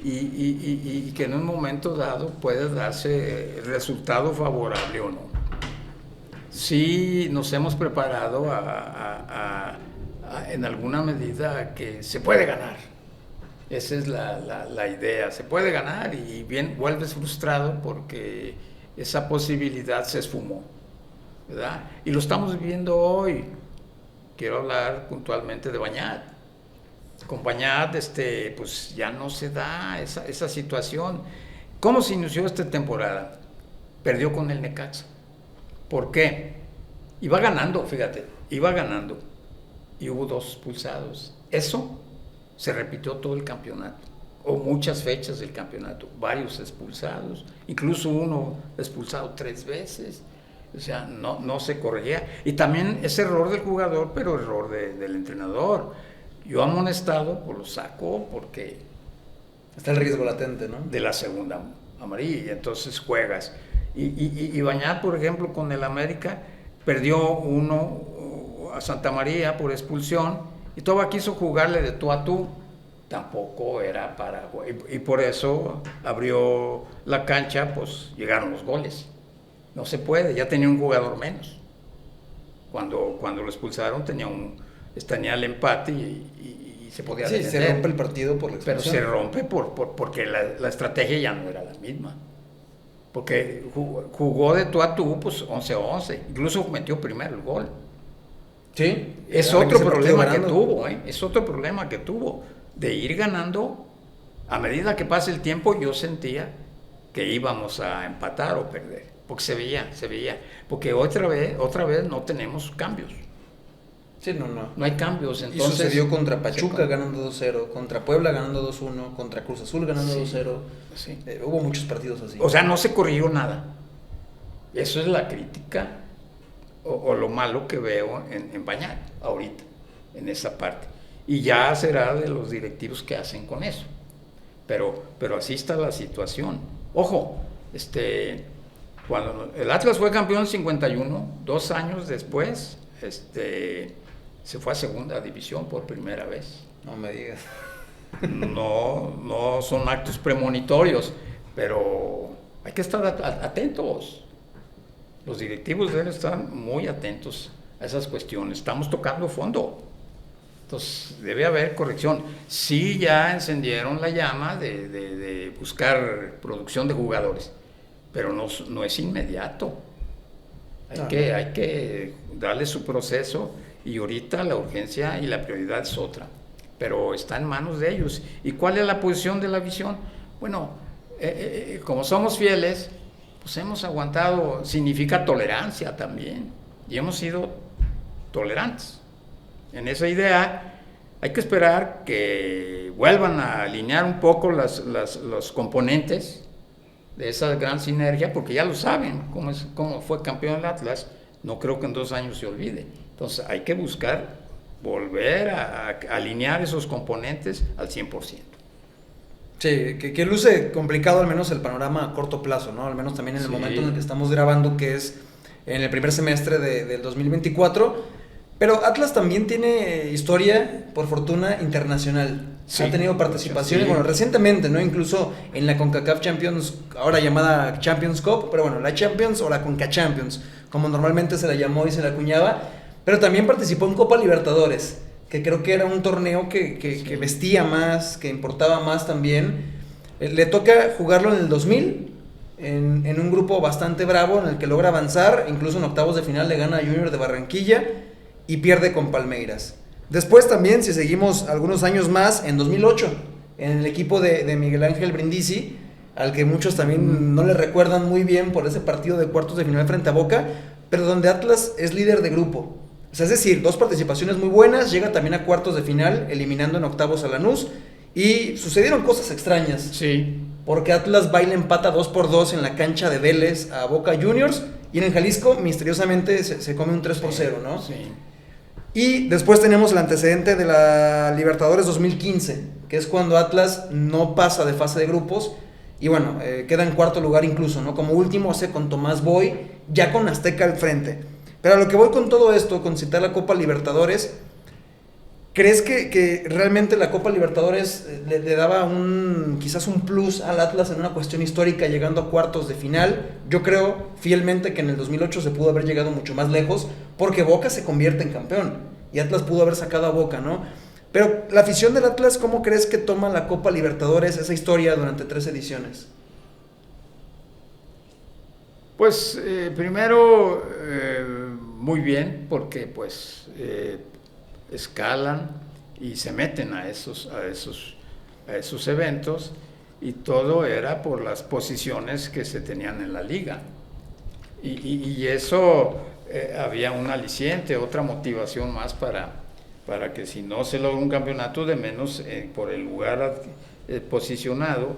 y que en un momento dado puede darse resultado favorable o no. Sí nos hemos preparado en alguna medida que se puede ganar. Esa es la idea, se puede ganar y bien vuelves frustrado porque esa posibilidad se esfumó, ¿verdad? Y lo estamos viviendo hoy. Quiero hablar puntualmente de Bañat. Con Bañat, pues ya no se da esa situación. ¿Cómo se inició esta temporada? Perdió con el Necaxa. ¿Por qué? Iba ganando, fíjate, iba ganando. Y hubo 2 expulsados. Eso se repitió todo el campeonato. O muchas fechas del campeonato. Varios expulsados. Incluso uno expulsado 3 veces. O sea, no se corregía. Y también es error del jugador, pero error del entrenador. Yo amonestado, pues lo saco porque Está el riesgo latente, ¿no? De la segunda amarilla, entonces juegas. Y Bañat, por ejemplo, con el América, perdió uno a Santa María por expulsión y todavía quiso jugarle de tú a tú. Tampoco era para... Y por eso abrió la cancha, pues llegaron los goles. No se puede, ya tenía un jugador menos. Cuando lo expulsaron tenía el empate y se podía defender. Se rompe el partido por la expulsión. Pero se rompe porque la estrategia ya no era la misma. Porque jugó de tú a tú, pues 11-11. Incluso metió primero el gol. Sí. Es otro problema que tuvo, ¿eh? Es otro problema que tuvo. De ir ganando, a medida que pasa el tiempo, yo sentía que íbamos a empatar o perder. Porque se veía. Porque otra vez no tenemos cambios. Sí, no. No hay cambios. Entonces, y sucedió contra Pachuca ganando 2-0, contra Puebla ganando 2-1, contra Cruz Azul ganando 2-0. Sí. Hubo muchos partidos así. O sea, no se corrigió nada. Eso es la crítica o lo malo que veo en Bañat ahorita, en esa parte. Y ya será de los directivos que hacen con eso. Pero así está la situación. Ojo, cuando el Atlas fue campeón en 51, 2 años después, se fue a segunda división por primera vez. No me digas. No son actos premonitorios, pero hay que estar atentos. Los directivos deben estar muy atentos a esas cuestiones. Estamos tocando fondo. Entonces, debe haber corrección. Sí, ya encendieron la llama de buscar producción de jugadores, pero no es inmediato. Hay que darle su proceso y ahorita la urgencia y la prioridad es otra, pero está en manos de ellos. ¿Y cuál es la posición de la visión? Bueno, como somos fieles, pues hemos aguantado, significa tolerancia también, y hemos sido tolerantes. En esa idea hay que esperar que vuelvan a alinear un poco los componentes de esa gran sinergia, porque ya lo saben, cómo fue campeón el Atlas, no creo que en 2 años se olvide. Entonces hay que buscar volver a alinear esos componentes al 100%. Sí, que luce complicado al menos el panorama a corto plazo, ¿no? Al menos también en el momento en el que estamos grabando, que es en el primer semestre del 2024. Pero Atlas también tiene historia, por fortuna, internacional. Sí, ha tenido participaciones, bueno, recientemente, ¿no? Incluso en la CONCACAF Champions, ahora llamada Champions Cup, pero bueno, la Champions o la CONCA Champions, como normalmente se la llamó y se la acuñaba. Pero también participó en Copa Libertadores, que creo que era un torneo que vestía más, que importaba más también. Le toca jugarlo en el 2000, en un grupo bastante bravo, en el que logra avanzar, incluso en octavos de final le gana a Junior de Barranquilla y pierde con Palmeiras. Después también, si seguimos algunos años más, en 2008, en el equipo de Miguel Ángel Brindisi, al que muchos también no le recuerdan muy bien por ese partido de cuartos de final frente a Boca, pero donde Atlas es líder de grupo. O sea, es decir, 2 participaciones muy buenas, llega también a cuartos de final, eliminando en octavos a Lanús, y sucedieron cosas extrañas. Sí. Porque Atlas va y le empata 2-2 en la cancha de Vélez a Boca Juniors, y en Jalisco misteriosamente se come un 3-0, ¿no? Sí. Y después tenemos el antecedente de la Libertadores 2015, que es cuando Atlas no pasa de fase de grupos y bueno, queda en cuarto lugar incluso, ¿no? Como último hace con Tomás Boy, ya con Azteca al frente. Pero a lo que voy con todo esto, con citar la Copa Libertadores, ¿crees que realmente la Copa Libertadores le daba quizás un plus al Atlas en una cuestión histórica llegando a cuartos de final? Yo creo fielmente que en el 2008 se pudo haber llegado mucho más lejos porque Boca se convierte en campeón y Atlas pudo haber sacado a Boca, ¿no? Pero la afición del Atlas, ¿cómo crees que toma la Copa Libertadores, esa historia durante 3 ediciones? Pues primero muy bien porque pues escalan y se meten a esos eventos y todo era por las posiciones que se tenían en la liga y eso había un aliciente, otra motivación más para que si no se logra un campeonato de menos por el lugar posicionado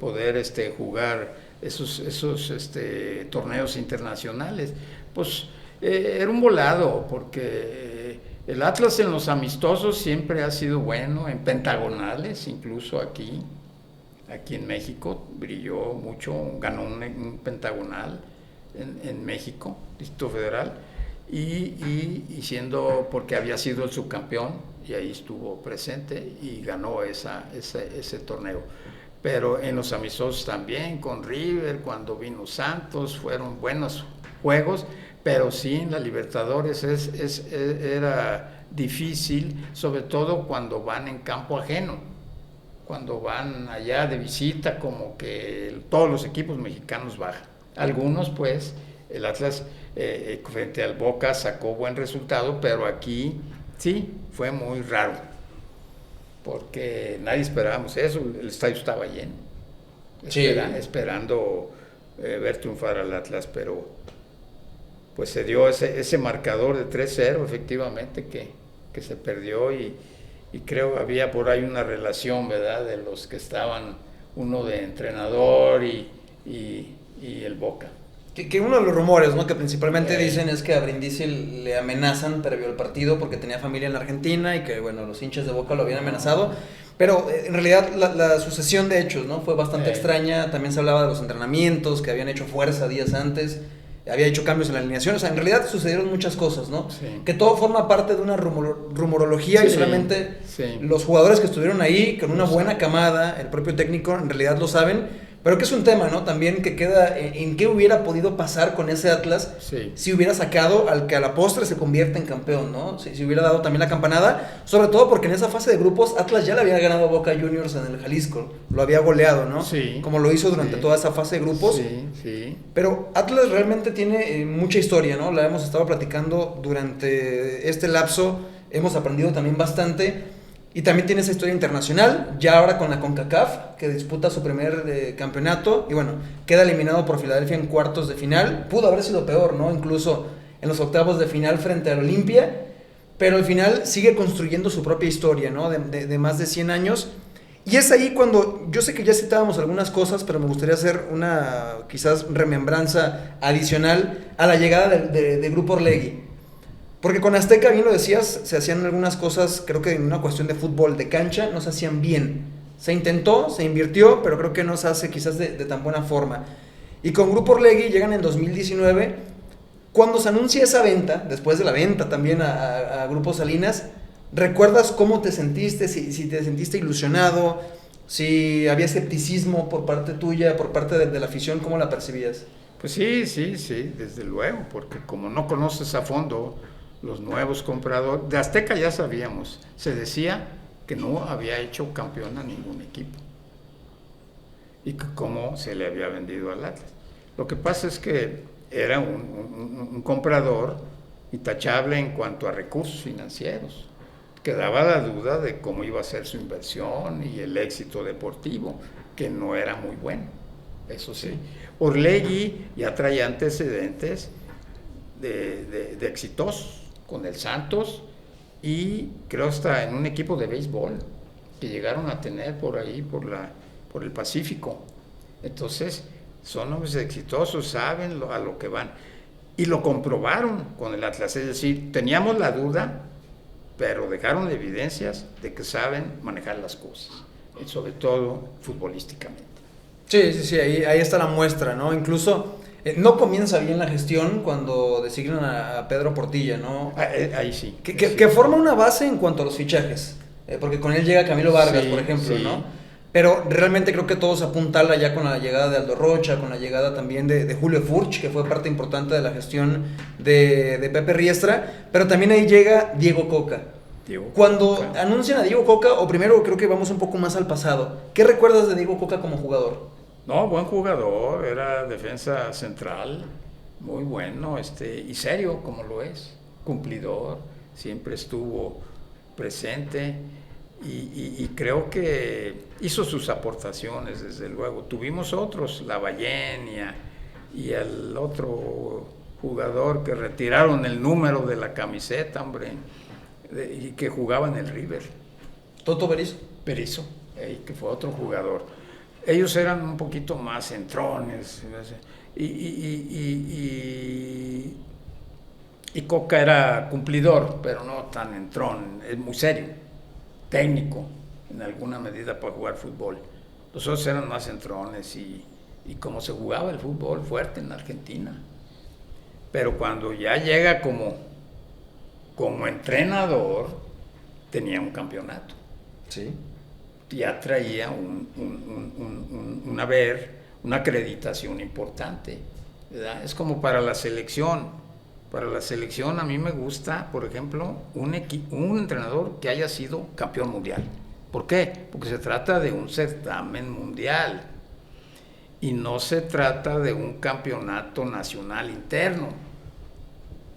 poder jugar esos torneos internacionales. Pues era un volado porque el Atlas en los amistosos siempre ha sido bueno, en pentagonales incluso aquí, aquí en México, brilló mucho, ganó un pentagonal en México, Distrito Federal, y siendo, porque había sido el subcampeón, y ahí estuvo presente y ganó ese torneo. Pero en los amistosos también, con River, cuando vino Santos, fueron buenos juegos, pero sí en la Libertadores era difícil, sobre todo cuando van en campo ajeno, cuando van allá de visita, como que todos los equipos mexicanos bajan. Algunos, pues, el Atlas frente al Boca sacó buen resultado, pero aquí sí, fue muy raro, porque nadie esperábamos eso, el estadio estaba lleno, sí. esperando ver triunfar al Atlas, pero pues se dio ese marcador de 3-0, efectivamente, que se perdió, y creo había por ahí una relación, ¿verdad?, de los que estaban, uno de entrenador y el Boca. Que uno de los rumores, ¿no?, que principalmente dicen es que a Brindisi le amenazan previo al partido porque tenía familia en la Argentina y que, bueno, los hinchas de Boca lo habían amenazado. Pero en realidad la sucesión de hechos, ¿no?, fue bastante extraña. También se hablaba de los entrenamientos, que habían hecho fuerza días antes, había hecho cambios en la alineación. O sea, en realidad sucedieron muchas cosas, ¿no? Sí. Que todo forma parte de una rumorología, sí, y solamente los jugadores que estuvieron ahí, con una buena camada, el propio técnico, en realidad lo saben. Pero que es un tema, ¿no?, también que queda en qué hubiera podido pasar con ese Atlas si hubiera sacado al que a la postre se convierte en campeón, ¿no? Si hubiera dado también la campanada, sobre todo porque en esa fase de grupos Atlas ya le había ganado a Boca Juniors en el Jalisco, lo había goleado, ¿no? Sí. Como lo hizo durante toda esa fase de grupos. Sí. Pero Atlas realmente tiene mucha historia, ¿no? La hemos estado platicando durante este lapso, hemos aprendido también bastante. Y también tiene esa historia internacional, ya ahora con la CONCACAF, que disputa su primer campeonato, y bueno, queda eliminado por Filadelfia en cuartos de final. Pudo haber sido peor, ¿no? Incluso en los octavos de final frente al Olimpia, pero al final sigue construyendo su propia historia, ¿no? De más de 100 años. Y es ahí cuando, yo sé que ya citábamos algunas cosas, pero me gustaría hacer una quizás remembranza adicional a la llegada de Grupo Orlegui. Porque con Azteca, bien lo decías, se hacían algunas cosas, creo que en una cuestión de fútbol, de cancha, no se hacían bien. Se intentó, se invirtió, pero creo que no se hace quizás de tan buena forma. Y con Grupo Orlegui llegan en 2019, cuando se anuncia esa venta, después de la venta también a Grupo Salinas, ¿recuerdas cómo te sentiste? Si te sentiste ilusionado, si había escepticismo por parte tuya, por parte de la afición, ¿cómo la percibías? Pues sí, desde luego, porque como no conoces a fondo los nuevos compradores, de Azteca ya sabíamos, se decía que no había hecho campeón a ningún equipo y que cómo se le había vendido al Atlas. Lo que pasa es que era un comprador intachable en cuanto a recursos financieros, que daba la duda de cómo iba a ser su inversión y el éxito deportivo, que no era muy bueno, eso sí. Orlegui ya traía antecedentes de exitosos con el Santos y creo hasta en un equipo de béisbol que llegaron a tener por ahí, por el Pacífico. Entonces son hombres exitosos, saben a lo que van y lo comprobaron con el Atlas, es decir, teníamos la duda, pero dejaron evidencias de que saben manejar las cosas, sobre todo futbolísticamente. Sí, ahí está la muestra, ¿no? Incluso no comienza bien la gestión cuando designan a Pedro Portilla, ¿no? Ahí sí. Que forma una base en cuanto a los fichajes, porque con él llega Camilo Vargas, por ejemplo, ¿no? Pero realmente creo que todo se apuntala ya con la llegada de Aldo Rocha, con la llegada también de Julio Furch, que fue parte importante de la gestión de Pepe Riestra, pero también ahí llega Diego Coca. Cuando anuncian a Diego Coca, o primero creo que vamos un poco más al pasado, ¿qué recuerdas de Diego Coca como jugador? No, buen jugador, era defensa central, muy bueno, y serio como lo es, cumplidor, siempre estuvo presente y creo que hizo sus aportaciones, desde luego. Tuvimos otros, Lavallén y el otro jugador que retiraron el número de la camiseta, hombre, y que jugaba en el River. Toto Berizzo. Berizzo, que fue otro jugador. Ellos eran un poquito más centrones y Coca era cumplidor, pero no tan entrón, es muy serio, técnico en alguna medida para jugar fútbol. Los otros eran más centrones y como se jugaba el fútbol fuerte en Argentina. Pero cuando ya llega como entrenador, tenía un campeonato. Sí. Ya traía una acreditación importante, ¿verdad? Es como para la selección. Para la selección a mí me gusta, por ejemplo, un entrenador que haya sido campeón mundial. ¿Por qué? Porque se trata de un certamen mundial y no se trata de un campeonato nacional interno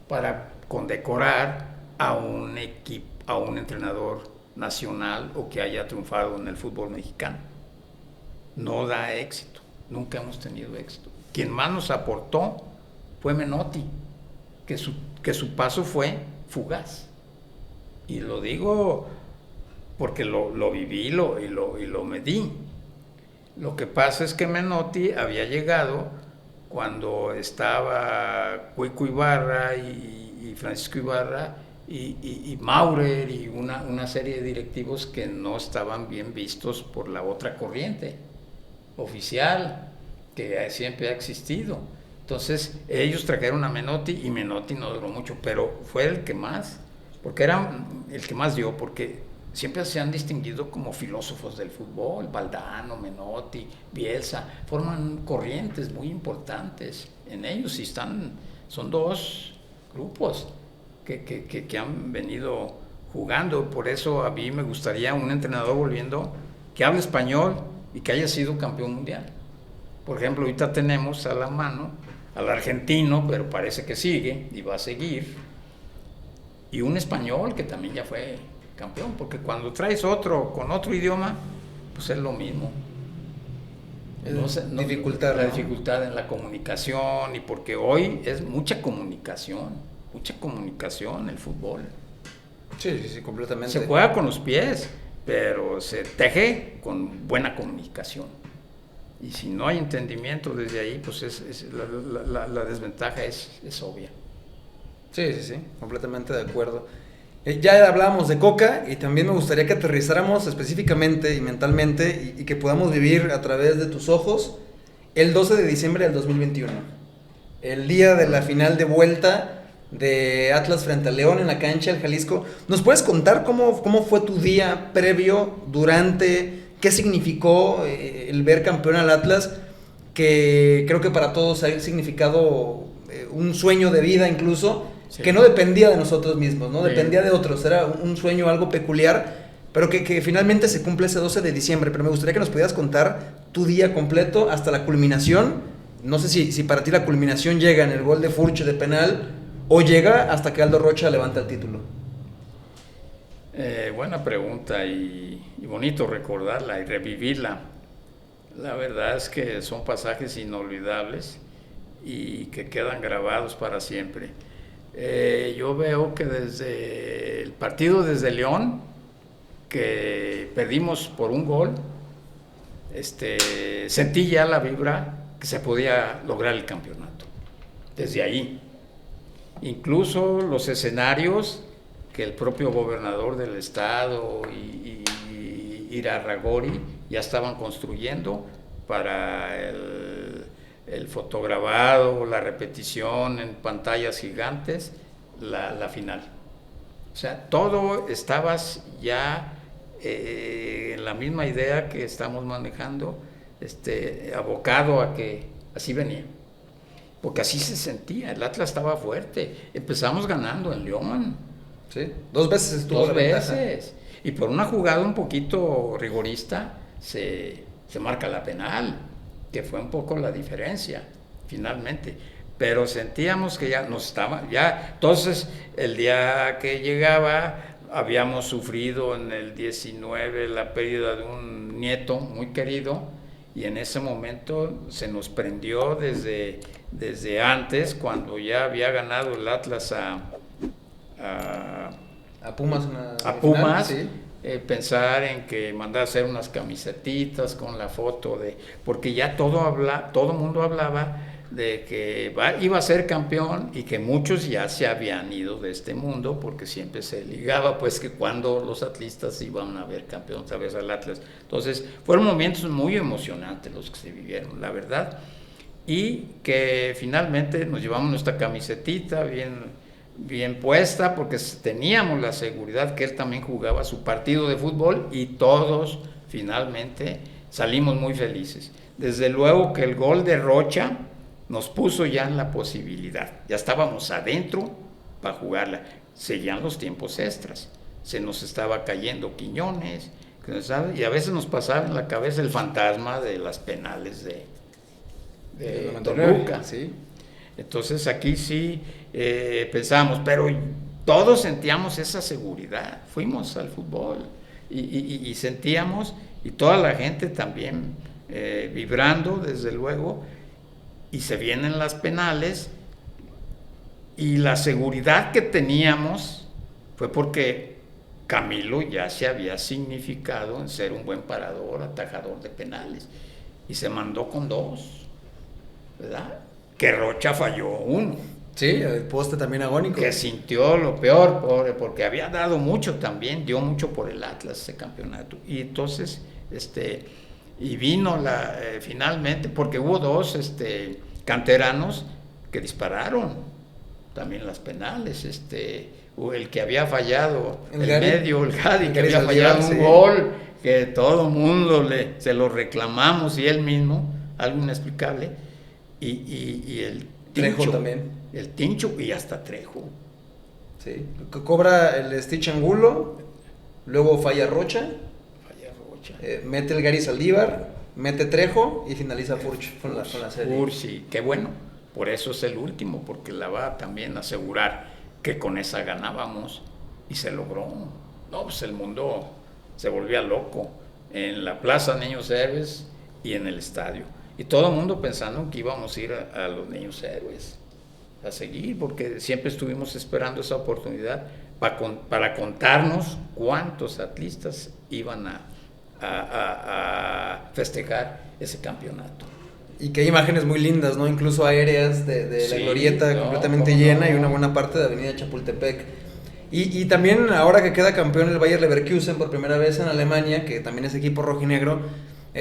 para condecorar a un entrenador nacional o que haya triunfado en el fútbol mexicano. No da éxito, nunca hemos tenido éxito. Quien más nos aportó fue Menotti, que su paso fue fugaz. Y lo digo porque lo viví y lo medí. Lo que pasa es que Menotti había llegado cuando estaba Cuico Ibarra y Francisco Ibarra y Maurer y una serie de directivos que no estaban bien vistos por la otra corriente oficial que siempre ha existido. Entonces ellos trajeron a Menotti y Menotti no duró mucho, pero fue el que más, porque era el que más dio, porque siempre se han distinguido como filósofos del fútbol. Valdano, Menotti, Bielsa, forman corrientes muy importantes en ellos y son dos grupos que han venido jugando. Por eso a mí me gustaría un entrenador volviendo que hable español y que haya sido campeón mundial. Por ejemplo, ahorita tenemos a la mano al argentino, pero parece que sigue y va a seguir, y un español que también ya fue campeón, porque cuando traes otro con otro idioma, pues es lo mismo. La dificultad en la comunicación, y porque hoy es mucha comunicación el fútbol. Sí, completamente. Se juega con los pies, pero se teje con buena comunicación. Y si no hay entendimiento desde ahí, pues la desventaja es obvia. Sí, completamente de acuerdo. Ya hablábamos de Coca y también me gustaría que aterrizáramos específicamente y mentalmente y que podamos vivir a través de tus ojos el 12 de diciembre del 2021. El día de la final de vuelta de Atlas frente a León en la cancha del Jalisco. ¿Nos puedes contar cómo fue tu día previo, durante, qué significó el ver campeón al Atlas? Que creo que para todos ha significado un sueño de vida incluso. Sí. Que no dependía de nosotros mismos, no dependía de otros, era un sueño algo peculiar, pero que finalmente se cumple ese 12 de diciembre. Pero me gustaría que nos pudieras contar tu día completo hasta la culminación. No sé si para ti la culminación llega en el gol de Furch de penal o llega hasta que Aldo Rocha levanta el título. Buena pregunta y bonito recordarla y revivirla. La verdad es que son pasajes inolvidables y que quedan grabados para siempre. Yo veo que desde el partido desde León, que perdimos por un gol, sentí ya la vibra que se podía lograr el campeonato. Desde ahí. Incluso los escenarios que el propio gobernador del estado y Irarrágorri ya estaban construyendo para el fotograbado, la repetición en pantallas gigantes, la final. O sea, todo estabas ya en la misma idea que estamos manejando, abocado a que así venía. Porque así se sentía, el Atlas estaba fuerte. Empezamos ganando en León. Sí, 2 veces estuvo. 2 veces. Y por una jugada un poquito rigorista se marca la penal, que fue un poco la diferencia, finalmente. Pero sentíamos que entonces el día que llegaba, habíamos sufrido en el 19 la pérdida de un nieto muy querido, y en ese momento se nos prendió desde antes, cuando ya había ganado el Atlas a Pumas. Pumas, sí. Pensar en que mandar a hacer unas camisetitas con la foto porque ya todo el mundo hablaba de que iba a ser campeón y que muchos ya se habían ido de este mundo porque siempre se ligaba pues que cuando los atlistas iban a ver campeón otra vez al Atlas. Entonces fueron momentos muy emocionantes los que se vivieron, la verdad, y que finalmente nos llevamos nuestra camisetita bien puesta porque teníamos la seguridad que él también jugaba su partido de fútbol y todos finalmente salimos muy felices. Desde luego que el gol de Rocha nos puso ya en la posibilidad, ya estábamos adentro para jugarla, seguían los tiempos extras, se nos estaba cayendo Quiñones, y a veces nos pasaba en la cabeza el fantasma de las penales de Toluca, ¿sí? Entonces aquí sí pensamos, pero todos sentíamos esa seguridad, fuimos al fútbol y sentíamos, y toda la gente también vibrando desde luego, y se vienen las penales, y la seguridad que teníamos fue porque Camilo ya se había significado en ser un buen parador, atajador de penales, y se mandó con 2, ¿verdad? Que Rocha falló 1. Sí, el poste también agónico. Que sintió lo peor, pobre, porque había dado mucho también, dio mucho por el Atlas ese campeonato. Y entonces, y vino finalmente, porque hubo 2 canteranos que dispararon también las penales, el que había fallado, el medio, el Gadi, que había fallado un gol, que todo mundo se lo reclamamos, y él mismo, algo inexplicable, y el Trejo Tincho, también. el Tincho y hasta Trejo. Sí, cobra el Stitch Angulo, luego falla Rocha. Mete el Gary Saldívar, mete Trejo y finaliza Furch con la serie. Furch, sí, qué bueno, por eso es el último, porque la va también a asegurar que con esa ganábamos, y se logró. No, pues el mundo se volvía loco en la Plaza Niños Héroes y en el estadio, y todo el mundo pensando que íbamos a ir a los Niños Héroes a seguir, porque siempre estuvimos esperando esa oportunidad para contarnos cuántos atlistas iban a festejar ese campeonato. Y que hay imágenes muy lindas, ¿no? Incluso aéreas de la glorieta completamente llena, y una buena parte de Avenida Chapultepec. Y también ahora que queda campeón el Bayer Leverkusen por primera vez en Alemania, que también es equipo rojinegro,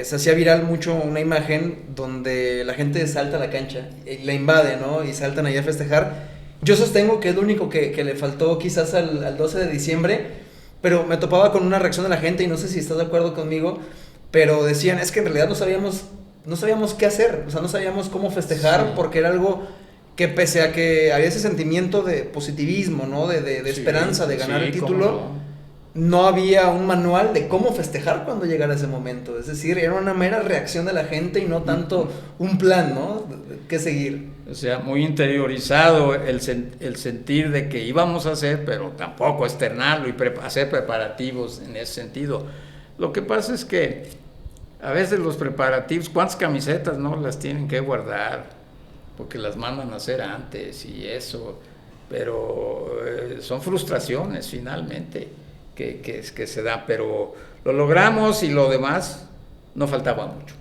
se hacía viral mucho una imagen donde la gente salta a la cancha, y la invade, ¿no? Y saltan allá a festejar. Yo sostengo que es lo único que le faltó quizás al 12 de diciembre, pero me topaba con una reacción de la gente, y no sé si estás de acuerdo conmigo, pero decían, es que en realidad no sabíamos qué hacer, o sea, no sabíamos cómo festejar, sí, porque era algo que, pese a que había ese sentimiento de positivismo, ¿no? De esperanza de ganar el título, no había un manual de cómo festejar cuando llegara ese momento. Es decir, era una mera reacción de la gente y no tanto un plan, ¿no? Que seguir. O sea, muy interiorizado el sentir de que íbamos a hacer, pero tampoco externarlo y hacer preparativos en ese sentido. Lo que pasa es que a veces los preparativos, ¿cuántas camisetas no las tienen que guardar? Porque las mandan a hacer antes y eso, pero son frustraciones finalmente que se dan, pero lo logramos, y lo demás no faltaba mucho.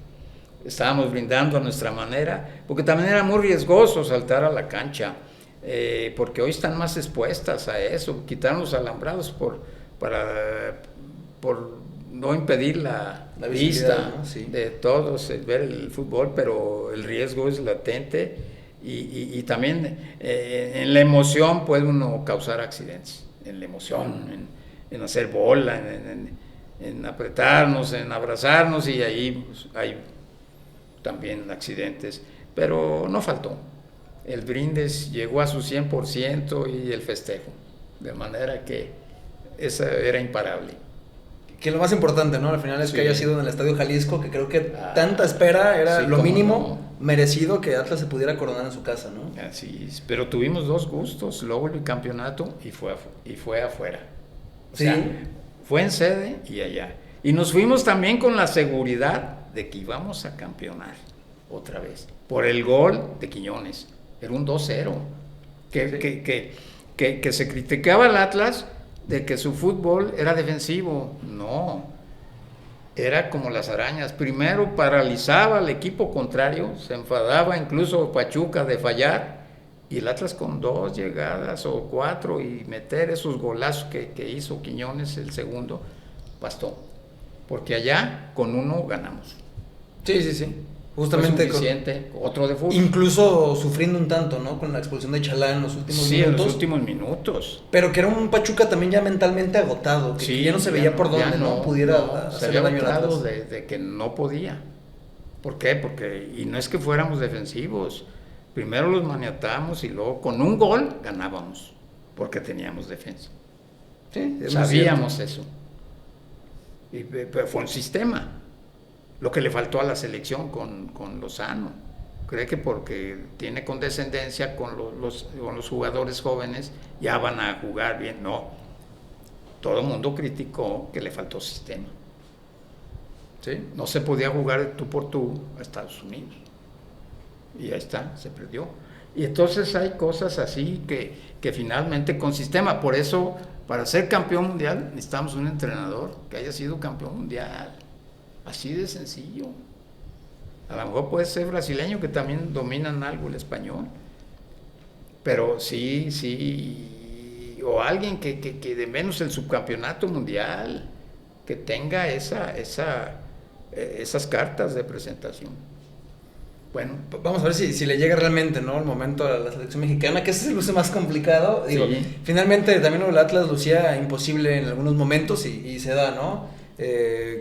Estábamos brindando a nuestra manera, porque también era muy riesgoso saltar a la cancha, porque hoy están más expuestas a eso. Quitaron los alambrados por no impedir la vista, ¿no? Sí, de todos, ver el fútbol, pero el riesgo es latente, y también en la emoción puede uno causar accidentes, en la emoción, en hacer bola, en apretarnos, en abrazarnos, y ahí pues, hay también accidentes, pero no faltó. El brindis llegó a su 100% y el festejo, de manera que esa era imparable. Que lo más importante, ¿no? Al final es que haya sido en el Estadio Jalisco, que creo que tanta espera era lo mínimo merecido que Atlas se pudiera coronar en su casa, ¿no? Así es, pero tuvimos 2 gustos, luego el bicampeonato y fue afuera. O sea, fue en sede y allá. Y nos fuimos también con la seguridad de que íbamos a campeonar otra vez, por el gol de Quiñones. Era un 2-0, que se criticaba al Atlas de que su fútbol era defensivo. No, era como las arañas. Primero paralizaba al equipo contrario, se enfadaba incluso Pachuca de fallar, y el Atlas con 2 llegadas o 4 y meter esos golazos que hizo Quiñones el segundo, bastó. Porque allá con 1 ganamos. Sí, sí, sí. Justamente fue suficiente, otro de fútbol. Incluso sufriendo un tanto, ¿no? Con la expulsión de Chalá en los últimos minutos. Sí, en los últimos minutos. Pero que era un Pachuca también ya mentalmente agotado, que ya no se veía por dónde no pudiera hacer daño al Atlas. De que no podía. ¿Por qué? Porque, y no es que fuéramos defensivos, primero los maniatamos y luego con un gol ganábamos, porque teníamos defensa. Sí, sabíamos eso. Pero fue un sistema. Lo que le faltó a la selección con Lozano. Cree que porque tiene condescendencia con los jugadores jóvenes ya van a jugar bien. No. Todo el mundo criticó que le faltó sistema. ¿Sí? No se podía jugar tú por tú a Estados Unidos. Y ahí está, se perdió. Y entonces hay cosas así que finalmente con sistema. Por eso, para ser campeón mundial necesitamos un entrenador que haya sido campeón mundial. Así de sencillo. A lo mejor puede ser brasileño, que también dominan algo el español. Pero sí, o alguien que de menos el subcampeonato mundial, que tenga esas cartas de presentación. Bueno, vamos a ver si le llega realmente, ¿no? El momento a la selección mexicana, que ese es el luce más complicado. Digo, sí. Finalmente también el Atlas lucía imposible en algunos momentos y se da, ¿no?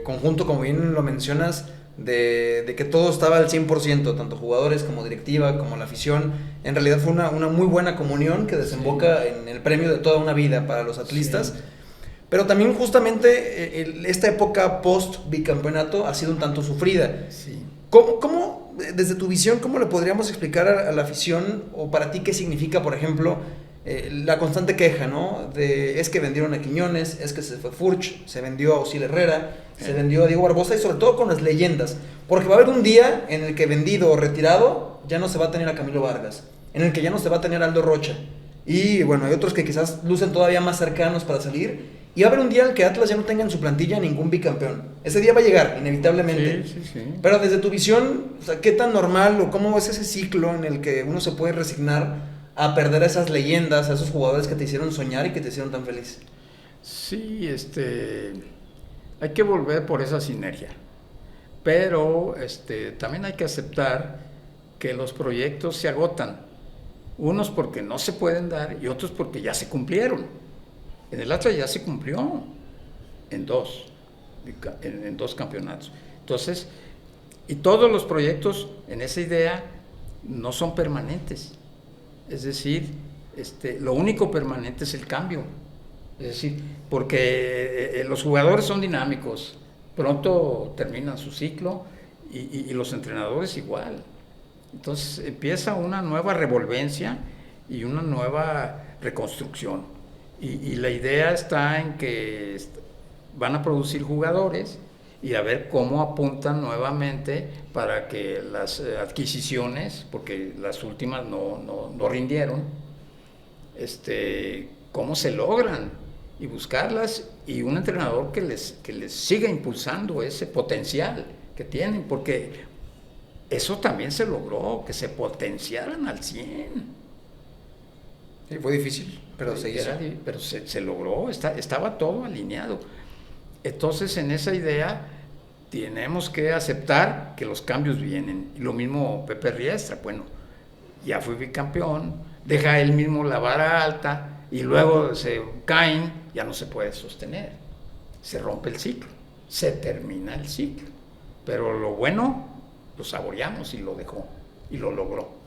Conjunto, como bien lo mencionas, de que todo estaba al 100%, tanto jugadores como directiva, como la afición. En realidad fue una muy buena comunión que desemboca en el premio de toda una vida para los atlistas. Sí. Pero también justamente esta época post-bicampeonato ha sido un tanto sufrida. Sí. ¿Cómo, desde tu visión, cómo le podríamos explicar a la afición, o para ti qué significa, por ejemplo, la constante queja, ¿no? Es que vendieron a Quiñones, es que se fue Furch, se vendió a Osil Herrera, se vendió a Diego Barbosa, y sobre todo con las leyendas, porque va a haber un día en el que vendido o retirado ya no se va a tener a Camilo Vargas, en el que ya no se va a tener a Aldo Rocha, y bueno, hay otros que quizás lucen todavía más cercanos para salir, y va a haber un día en el que Atlas ya no tenga en su plantilla ningún bicampeón. Ese día va a llegar, inevitablemente. Sí. Pero desde tu visión, o sea, ¿qué tan normal o cómo es ese ciclo en el que uno se puede resignar a perder a esas leyendas, a esos jugadores que te hicieron soñar y que te hicieron tan feliz? Sí, hay que volver por esa sinergia. Pero también hay que aceptar que los proyectos se agotan. Unos porque no se pueden dar y otros porque ya se cumplieron. En el Atlas ya se cumplió en dos campeonatos. Entonces, y todos los proyectos en esa idea no son permanentes. Es decir, lo único permanente es el cambio. Es decir, porque los jugadores son dinámicos, pronto terminan su ciclo y los entrenadores igual. Entonces empieza una nueva revolvencia y una nueva reconstrucción. Y la idea está en que van a producir jugadores y a ver cómo apuntan nuevamente para que las adquisiciones, porque las últimas no rindieron, cómo se logran y buscarlas, y un entrenador que les siga impulsando ese potencial que tienen, porque eso también se logró, que se potenciaran al 100%. Sí, fue difícil, pero se hizo. Pero se logró, estaba todo alineado. Entonces, en esa idea, tenemos que aceptar que los cambios vienen. Y lo mismo Pepe Riestra, bueno, ya fue bicampeón, deja él mismo la vara alta y luego se caen, ya no se puede sostener. Se rompe el ciclo, se termina el ciclo. Pero lo bueno, lo saboreamos y lo dejó, y lo logró.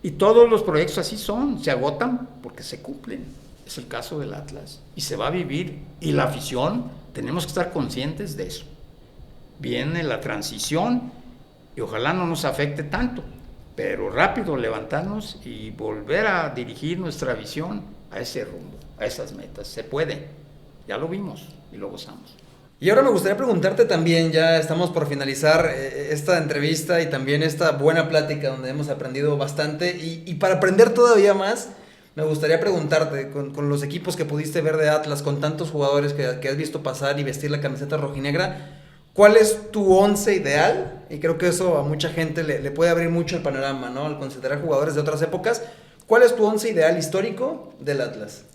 Y todos los proyectos así son, se agotan porque se cumplen. Es el caso del Atlas. Y se va a vivir. Y la afición, tenemos que estar conscientes de eso. Viene la transición y ojalá no nos afecte tanto, pero rápido levantarnos y volver a dirigir nuestra visión a ese rumbo, a esas metas. Se puede. Ya lo vimos y lo gozamos. Y ahora me gustaría preguntarte también, ya estamos por finalizar esta entrevista y también esta buena plática donde hemos aprendido bastante, y para aprender todavía más, me gustaría preguntarte, con los equipos que pudiste ver de Atlas, con tantos jugadores que has visto pasar y vestir la camiseta rojinegra, ¿cuál es tu once ideal? Y creo que eso a mucha gente le puede abrir mucho el panorama, ¿no? Al considerar jugadores de otras épocas. ¿Cuál es tu once ideal histórico del Atlas?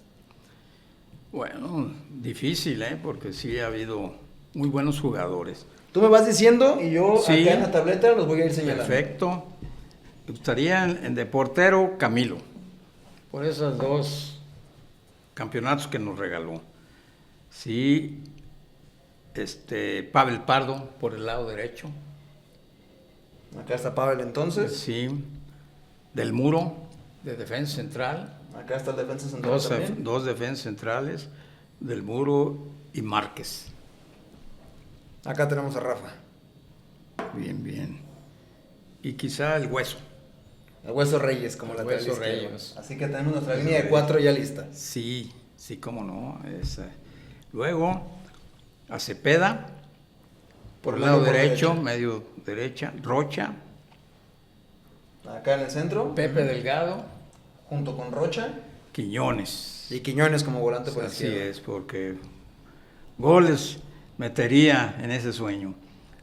Bueno, difícil, porque sí ha habido muy buenos jugadores. Tú me vas diciendo y yo Sí, acá en la tableta los voy a ir señalando. perfecto. Me gustaría de portero Camilo, por esos 2 campeonatos que nos regaló. Sí, Pavel Pardo por el lado derecho. Acá está Pavel entonces. Sí, Del Muro de defensa central. Acá está el defensa central también. 2 defensas centrales, Del Muro y Márquez. Acá tenemos a Rafa. Bien, bien. Y quizá el Hueso. El Hueso Reyes como El lateral Hueso izquierdo. Reyes. Así que tenemos nuestra línea de 4 ya lista. Sí, sí, cómo no. Luego, a Cepeda, por el lado derecho, medio derecha, Rocha. Acá en el centro. Pepe Delgado. Junto con Rocha. Quiñones. Y Quiñones como volante por Así izquierda. es, porque goles metería en ese sueño.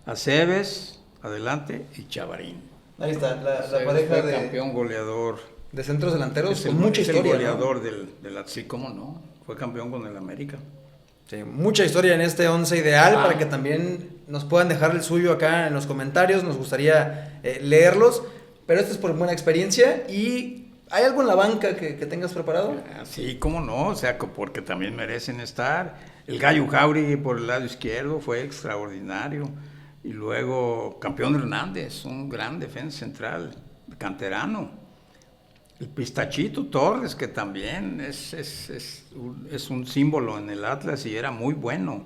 Aceves, adelante, y Chavarín. Ahí está, la Aceves pareja fue de campeón goleador. centros delanteros Es con mucha es historia. el goleador ¿no? del sí, cómo no. Fue campeón con el América. Sí, mucha historia en este 11 ideal para que también nos puedan dejar el suyo acá en los comentarios. Nos gustaría leerlos, pero esto es por buena experiencia. ¿Y hay algo en la banca que tengas preparado? Sí, cómo no, o sea, porque también merecen estar. El Gallo Jauregui por el lado izquierdo fue extraordinario. Y luego campeón Hernández, un gran defensa central, canterano. El Pistachito Torres, que también es un símbolo en el Atlas y era muy bueno,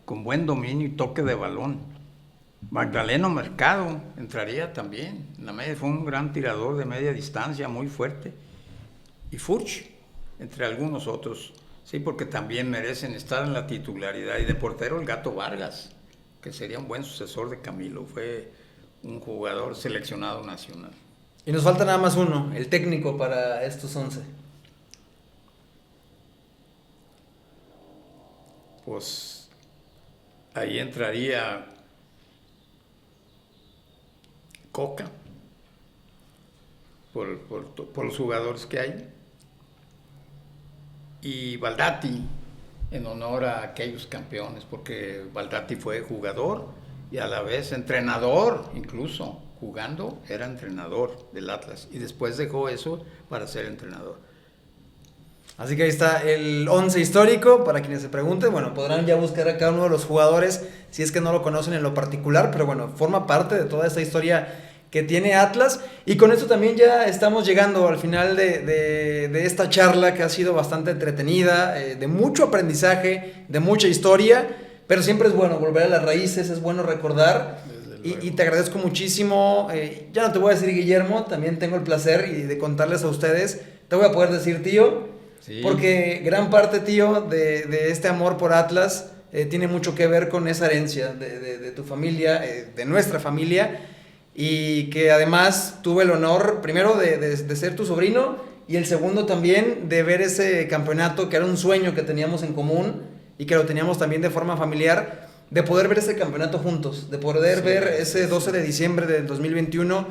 con buen dominio y toque de balón. Magdaleno Mercado entraría también, en la media, fue un gran tirador de media distancia, muy fuerte. Y Furch, entre algunos otros, sí, porque también merecen estar en la titularidad. Y de portero el Gato Vargas, que sería un buen sucesor de Camilo, fue un jugador seleccionado nacional. Y nos falta nada más uno, el técnico para estos 11. Pues ahí entraría Coca, por los jugadores que hay, y Baldatti, en honor a aquellos campeones, porque Baldatti fue jugador y a la vez entrenador, incluso jugando era entrenador del Atlas y después dejó eso para ser entrenador. Así que ahí está el 11 histórico, para quienes se pregunten, bueno, podrán ya buscar a cada uno de los jugadores si es que no lo conocen en lo particular, pero bueno, forma parte de toda esta historia que tiene Atlas. Y con esto también ya estamos llegando al final de esta charla que ha sido bastante entretenida, de mucho aprendizaje, de mucha historia, pero siempre es bueno volver a las raíces, es bueno recordar. Y te agradezco muchísimo, ya no te voy a decir Guillermo, también tengo el placer de contarles a ustedes, te voy a poder decir tío, sí. Porque gran parte, tío, de este amor por Atlas tiene mucho que ver con esa herencia de tu familia, de nuestra familia, y que además tuve el honor, primero, de ser tu sobrino, y el segundo también de ver ese campeonato que era un sueño que teníamos en común, y que lo teníamos también de forma familiar, de poder ver ese campeonato juntos, de poder ver ese 12 de diciembre del 2021,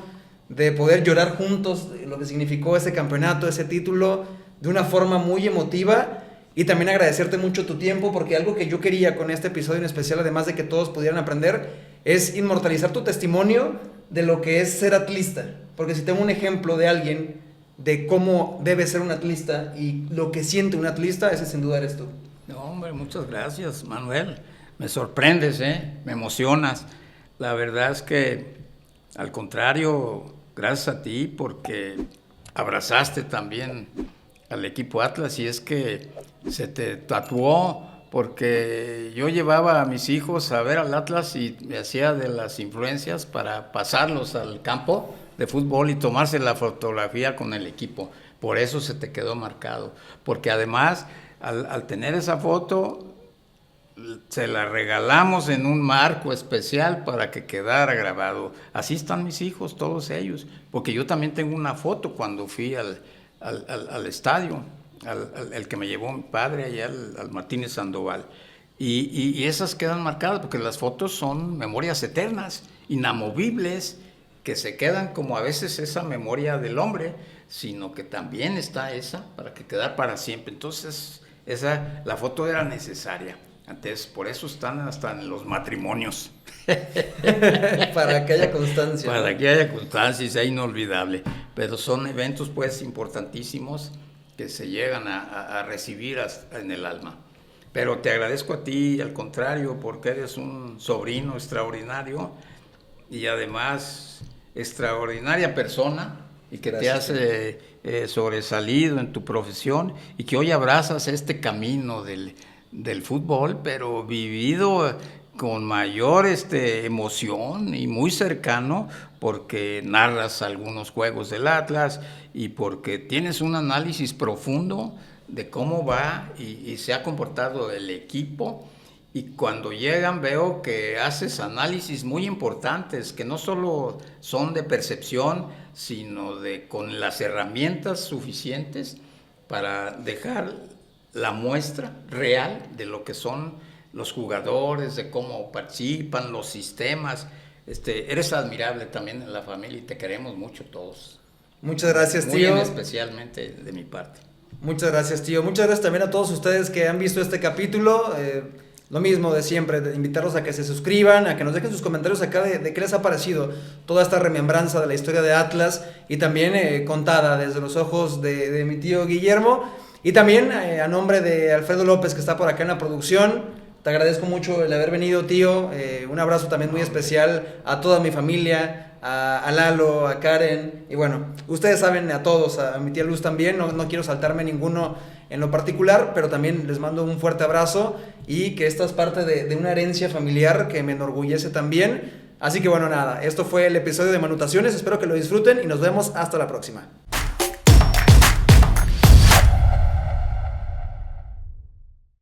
de poder llorar juntos lo que significó ese campeonato, ese título, de una forma muy emotiva, y también agradecerte mucho tu tiempo, porque algo que yo quería con este episodio en especial, además de que todos pudieran aprender, es inmortalizar tu testimonio de lo que es ser atlista, porque si tengo un ejemplo de alguien de cómo debe ser un atlista y lo que siente un atlista, ese sin duda eres tú. No, hombre, muchas gracias, Manuel. Me sorprendes, me emocionas. La verdad es que, al contrario, gracias a ti, porque abrazaste también al equipo Atlas, y es que se te tatuó, porque yo llevaba a mis hijos a ver al Atlas y me hacía de las influencias para pasarlos al campo de fútbol y tomarse la fotografía con el equipo. Por eso se te quedó marcado, porque además, al tener esa foto, se la regalamos en un marco especial para que quedara grabado. Así están mis hijos, todos ellos, porque yo también tengo una foto cuando fui al estadio, el que me llevó mi padre allá al Martínez Sandoval, Y esas quedan marcadas porque las fotos son memorias eternas, inamovibles, que se quedan como a veces esa memoria del hombre, sino que también está esa para que quedar para siempre. Entonces, la foto era necesaria. Entonces, por eso están hasta en los matrimonios. Para que haya constancia. Para que haya constancia y sea inolvidable. Pero son eventos pues importantísimos que se llegan a recibir en el alma. Pero te agradezco a ti, al contrario, porque eres un sobrino extraordinario y además extraordinaria persona, y que Gracias. te has sobresalido en tu profesión y que hoy abrazas este camino del fútbol, pero vivido con mayor emoción y muy cercano, porque narras algunos juegos del Atlas y porque tienes un análisis profundo de cómo va y se ha comportado el equipo. Y cuando llegan veo que haces análisis muy importantes, que no solo son de percepción, sino con las herramientas suficientes para dejar la muestra real de lo que son los jugadores, de cómo participan, los sistemas. Eres admirable también en la familia y te queremos mucho todos. Muchas gracias, Muy tío. especialmente de mi parte. Muchas gracias, tío. Muchas gracias también a todos ustedes que han visto este capítulo. Lo mismo de siempre, de invitarlos a que se suscriban, a que nos dejen sus comentarios acá de qué les ha parecido toda esta remembranza de la historia de Atlas y también contada desde los ojos de mi tío Guillermo. Y también a nombre de Alfredo López, que está por acá en la producción, te agradezco mucho el haber venido, tío. Un abrazo también muy especial a toda mi familia, a Lalo, a Karen, y bueno, ustedes saben, a todos, a mi tía Luz también, no quiero saltarme ninguno en lo particular, pero también les mando un fuerte abrazo y que esta es parte de una herencia familiar que me enorgullece también. Así que bueno, nada, esto fue el episodio de Manutaciones, espero que lo disfruten y nos vemos hasta la próxima.